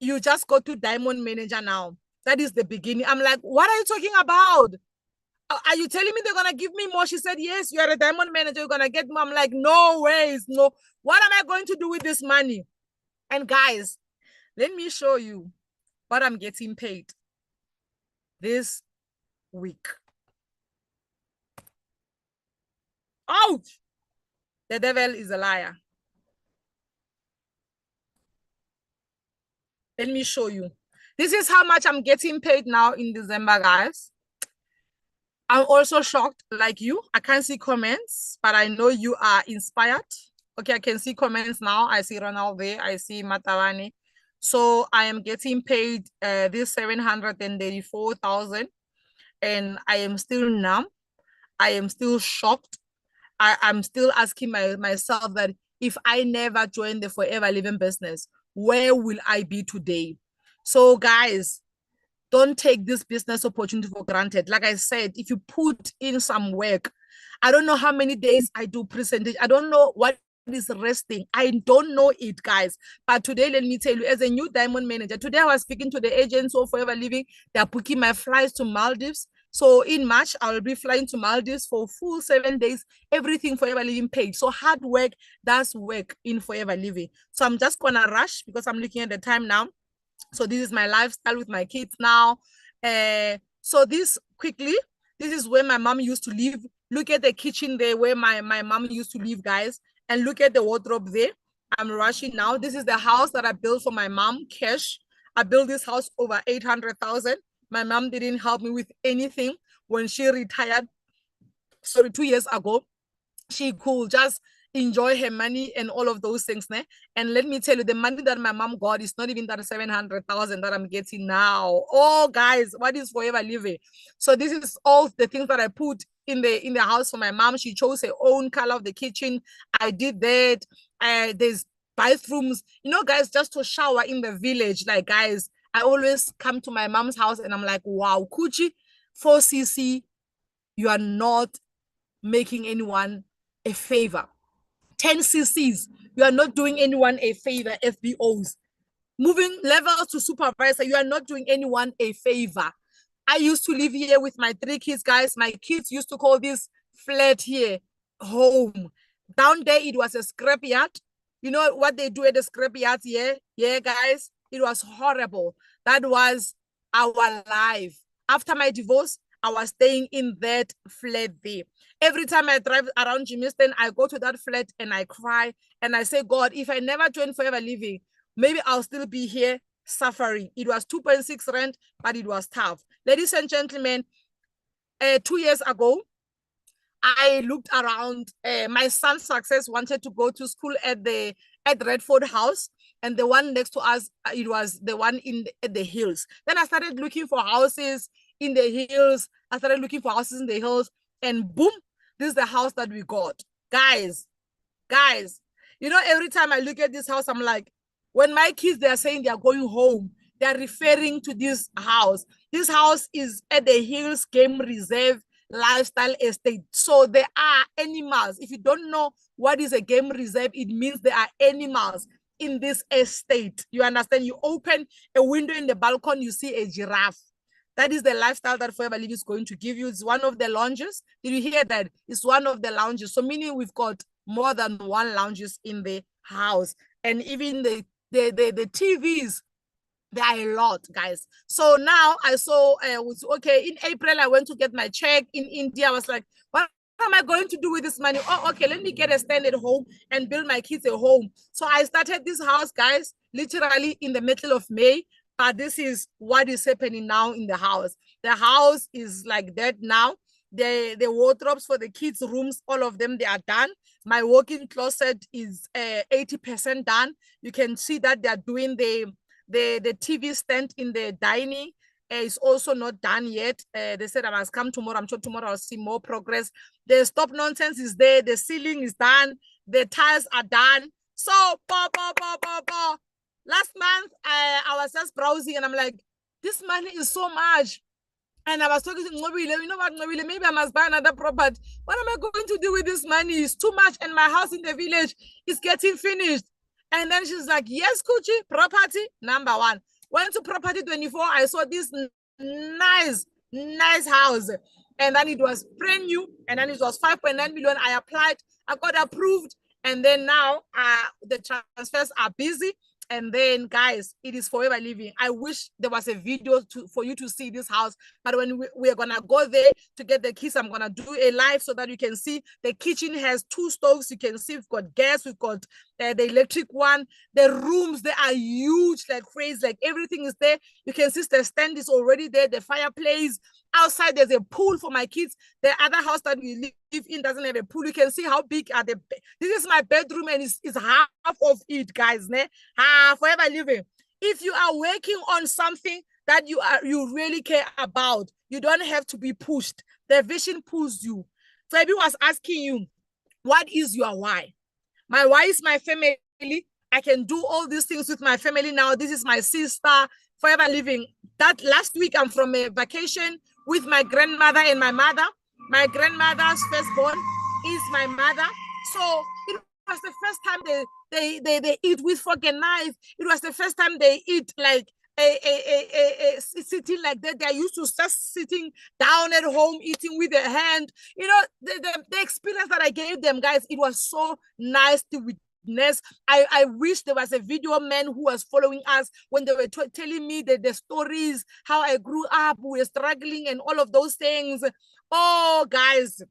you just go to Diamond Manager now. That is the beginning. I'm like, what are you talking about? Are you telling me they're going to give me more? She said, yes, you're a Diamond Manager. You're going to get more. I'm like, no ways. No. What am I going to do with this money? And guys, let me show you what I'm getting paid this week. Ouch! The devil is a liar. Let me show you. This is how much I'm getting paid now in December, guys. I'm also shocked, like you. I can't see comments, but I know you are inspired. Okay, I can see comments now. I see Ronald there. I see Matawani. So I am getting paid this 734,000. And I am still numb. I am still shocked. I'm still asking myself that if I never joined the Forever Living business, where will I be today? So guys, don't take this business opportunity for granted. Like I said, if you put in some work, I don't know how many days I do presentation. I don't know what is resting. I don't know it, guys. But today, let me tell you, as a new Diamond Manager, today I was speaking to the agents of Forever Living. They're booking my flights to Maldives. So in March, I will be flying to Maldives for full 7 days, everything Forever Living paid. So hard work does work in Forever Living. So I'm just going to rush because I'm looking at the time now. So this is my lifestyle with my kids now. So this is where my mom used to live. Look at the kitchen there where my mom used to live, guys. And look at the wardrobe there. I'm rushing now. This is the house that I built for my mom, cash. I built this house over 800,000. My mom didn't help me with anything when she retired. Sorry, 2 years ago. She could just enjoy her money and all of those things. Ne? And let me tell you, the money that my mom got is not even that 700,000 that I'm getting now. Oh, guys, what is forever living? So this is all the things that I put in the house for my mom. She chose her own color of the kitchen. I did that. There's bathrooms, you know, guys, just to shower in the village. Like, guys, I always come to my mom's house and I'm like, wow, Khutjie, 4cc, you are not making anyone a favor. 10cc's, you are not doing anyone a favor. FBOs, moving levels to supervisor, you are not doing anyone a favor. I used to live here with my 3 kids, guys. My kids used to call this flat here home. Down there, it was a scrapyard. You know what they do at the scrapyard here? Yeah, guys, it was horrible. That was our life. After my divorce, I was staying in that flat there. Every time I drive around Jamestown, I go to that flat and I cry and I say, God, if I never join Forever Living, maybe I'll still be here suffering. It was 2.6 rent, but it was tough. Ladies and gentlemen, 2 years ago, I looked around. My son's success wanted to go to school at Redford House, and the one next to us, it was the one at the hills. Then I started looking for houses in the hills. I started looking for houses in the hills, and boom, this is the house that we got. Guys, you know, every time I look at this house, I'm like, when my kids, they're saying they're going home, they're referring to this house. This house is at the Hills Game Reserve Lifestyle Estate. So there are animals. If you don't know what is a game reserve, it means there are animals in this estate. You understand? You open a window in the balcony, you see a giraffe. That is the lifestyle that Forever Live is going to give you. It's one of the lounges. Did you hear that? It's one of the lounges. So meaning we've got more than one lounges in the house. And even the TVs, there are a lot, guys. So now I saw, okay, in April, I went to get my check in India. I was like, what am I going to do with this money? Oh, okay, let me get a standard home and build my kids a home. So I started this house, guys, literally in the middle of May. But this is what is happening now in the house. The house is like that now. The wardrobes for the kids' rooms, all of them, they are done. My walk-in closet is 80% done. You can see that they are doing the TV stand in the dining is also not done yet. They said I must come tomorrow. I'm sure tomorrow I'll see more progress. The stop nonsense is there. The ceiling is done. The tiles are done. So, last month, I was just browsing and I'm like, this money is so much. And I was talking to Ngobile, you know what, Ngobile, maybe I must buy another property. What am I going to do with this money? It's too much. And my house in the village is getting finished. And then she's like, yes, Khutjie, property, number 1. Went to property 24. I saw this nice house. And then it was brand new. And then it was 5.9 million. I applied. I got approved. And then now the transfers are busy. And then, guys, it is Forever Living. I wish there was a video for you to see this house. But when we're going to go there to get the keys, I'm going to do a live so that you can see. The kitchen has 2 stoves. You can see we've got gas. We've got the electric one. The rooms, they are huge, like crazy. Like everything is there. You can see the stand is already there. The fireplace. Outside, there's a pool for my kids. The other house that we live in doesn't have a pool. You can see how big are the. This is my bedroom, and it's half of it, guys. Ne? Forever Living. If you are working on something that you really care about, you don't have to be pushed. The vision pulls you. Fabi was asking you, what is your why? My why is my family. I can do all these things with my family now. This is my sister. Forever Living. That last week, I'm from a vacation with my grandmother and my mother. My grandmother's firstborn is my mother. So it was the first time they eat with fork and knife. It was the first time they eat like sitting like that. They're used to just sitting down at home, eating with their hand. You know, the experience that I gave them, guys, it was so nice to witness. I wish there was a video man who was following us when they were telling me the stories, how I grew up, we were struggling and all of those things. Oh, guys,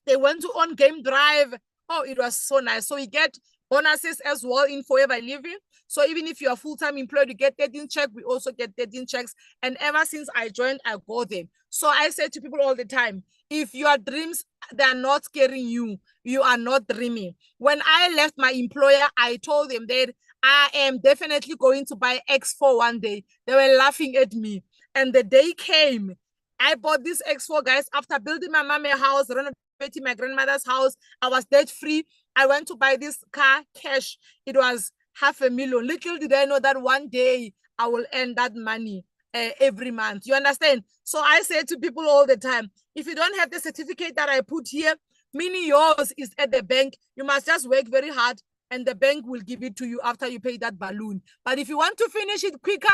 they went to on game drive. Oh, it was so nice. So we get bonuses as well in Forever Living. So even if you are full-time employed, you get 13 checks. We also get 13 checks. And ever since I joined, I go there. So I say to people all the time, if your dreams, they are not scaring you, you are not dreaming. When I left my employer, I told them that I am definitely going to buy X4 one day. They were laughing at me. And the day came. I bought this X4, guys, after building my mom a house, renovating my grandmother's house. I was debt free. I went to buy this car cash. It was 500,000. Little did I know that one day I will earn that money every month. You understand? So I say to people all the time, if you don't have the certificate that I put here, meaning yours is at the bank, you must just work very hard and the bank will give it to you after you pay that balloon. But if you want to finish it quicker,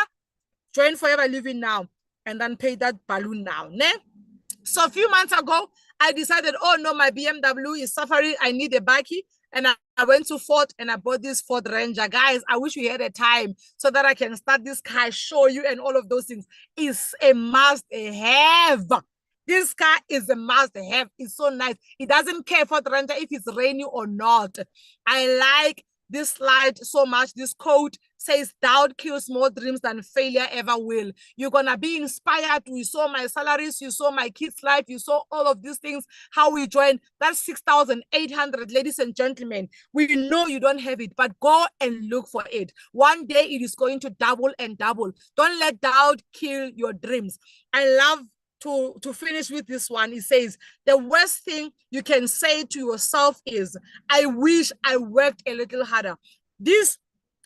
join Forever Living now and then pay that balloon now. Ne? So a few months ago, I decided, oh no, my BMW is suffering. I need a bikey. And I went to Ford and I bought this Ford Ranger. Guys, I wish we had a time so that I can start this car, show you and all of those things. It's a must have. This car is a must have. It's so nice. It doesn't care for the Ranger if it's raining or not. I like this slide so much. This quote says, doubt kills more dreams than failure ever will. You're going to be inspired. You saw my salaries. You saw my kids' life. You saw all of these things, how we joined. That's 6,800, ladies and gentlemen. We know you don't have it, but go and look for it. One day it is going to double and double. Don't let doubt kill your dreams. I love to finish with this one. It says, the worst thing you can say to yourself is, I wish I worked a little harder. This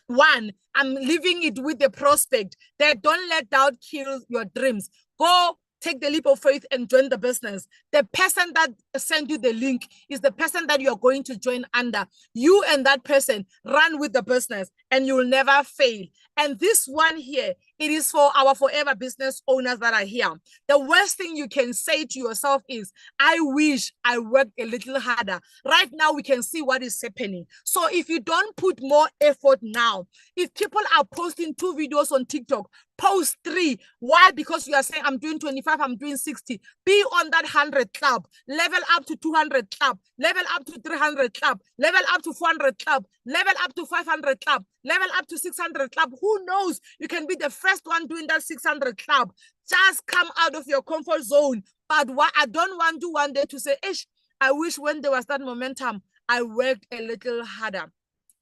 one, I'm leaving it with the prospect that don't let doubt kill your dreams. Go take the leap of faith and join the business. The person that sent you the link is the person that you're going to join under. You and that person run with the business and you will never fail. And this one here, it is for our forever business owners that are here. The worst thing you can say to yourself is, I wish I worked a little harder. Right now, we can see what is happening. So if you don't put more effort now, if people are posting 2 videos on TikTok, post 3. Why? Because you are saying, I'm doing 25, I'm doing 60. Be on that 100 club. Level up to 200 club. Level up to 300 club. Level up to 400 club. Level up to 500 club. Level up to 600 club. Who knows? You can be the first one doing that 600 club. Just come out of your comfort zone. But what I don't want to one day to say, Ish, I wish when there was that momentum, I worked a little harder.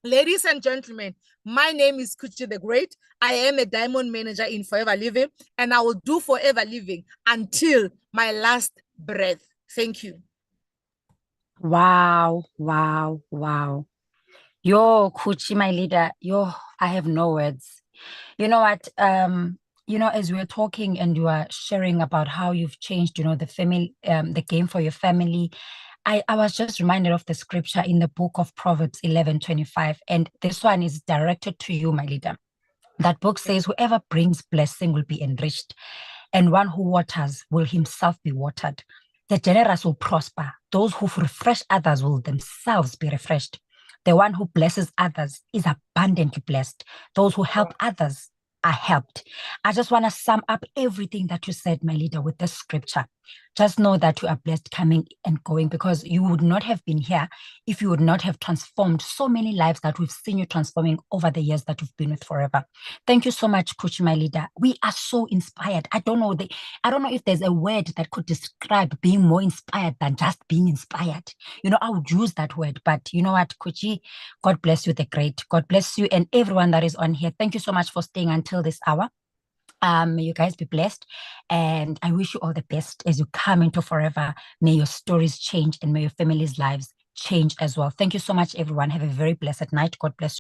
Ladies and gentlemen, my name is Khutjie the Great. I am a diamond manager in Forever Living, and I will do Forever Living until my last breath. Thank you. Wow, wow, wow. Yo, Khutjie, my leader, I have no words. You know what? As we were talking and you are sharing about how you've changed, the family, the game for your family, I was just reminded of the scripture in the book of Proverbs 11:25, and this one is directed to you, my leader. That book says, whoever brings blessing will be enriched, and one who waters will himself be watered. The generous will prosper. Those who refresh others will themselves be refreshed. The one who blesses others is abundantly blessed. Those who help others are helped. I just want to sum up everything that you said, my leader, with this scripture. Just know that you are blessed coming and going, because you would not have been here if you would not have transformed so many lives that we've seen you transforming over the years that you've been with Forever. Thank you so much, Khutjie, my leader. We are so inspired. I don't know if there's a word that could describe being more inspired than just being inspired. I would use that word, but you know what, Khutjie, God bless you, the great. God bless you and everyone that is on here. Thank you so much for staying until this hour. May you guys be blessed, and I wish you all the best as you come into Forever. May your stories change and may your family's lives change as well. Thank you so much, everyone. Have a very blessed night. God bless you.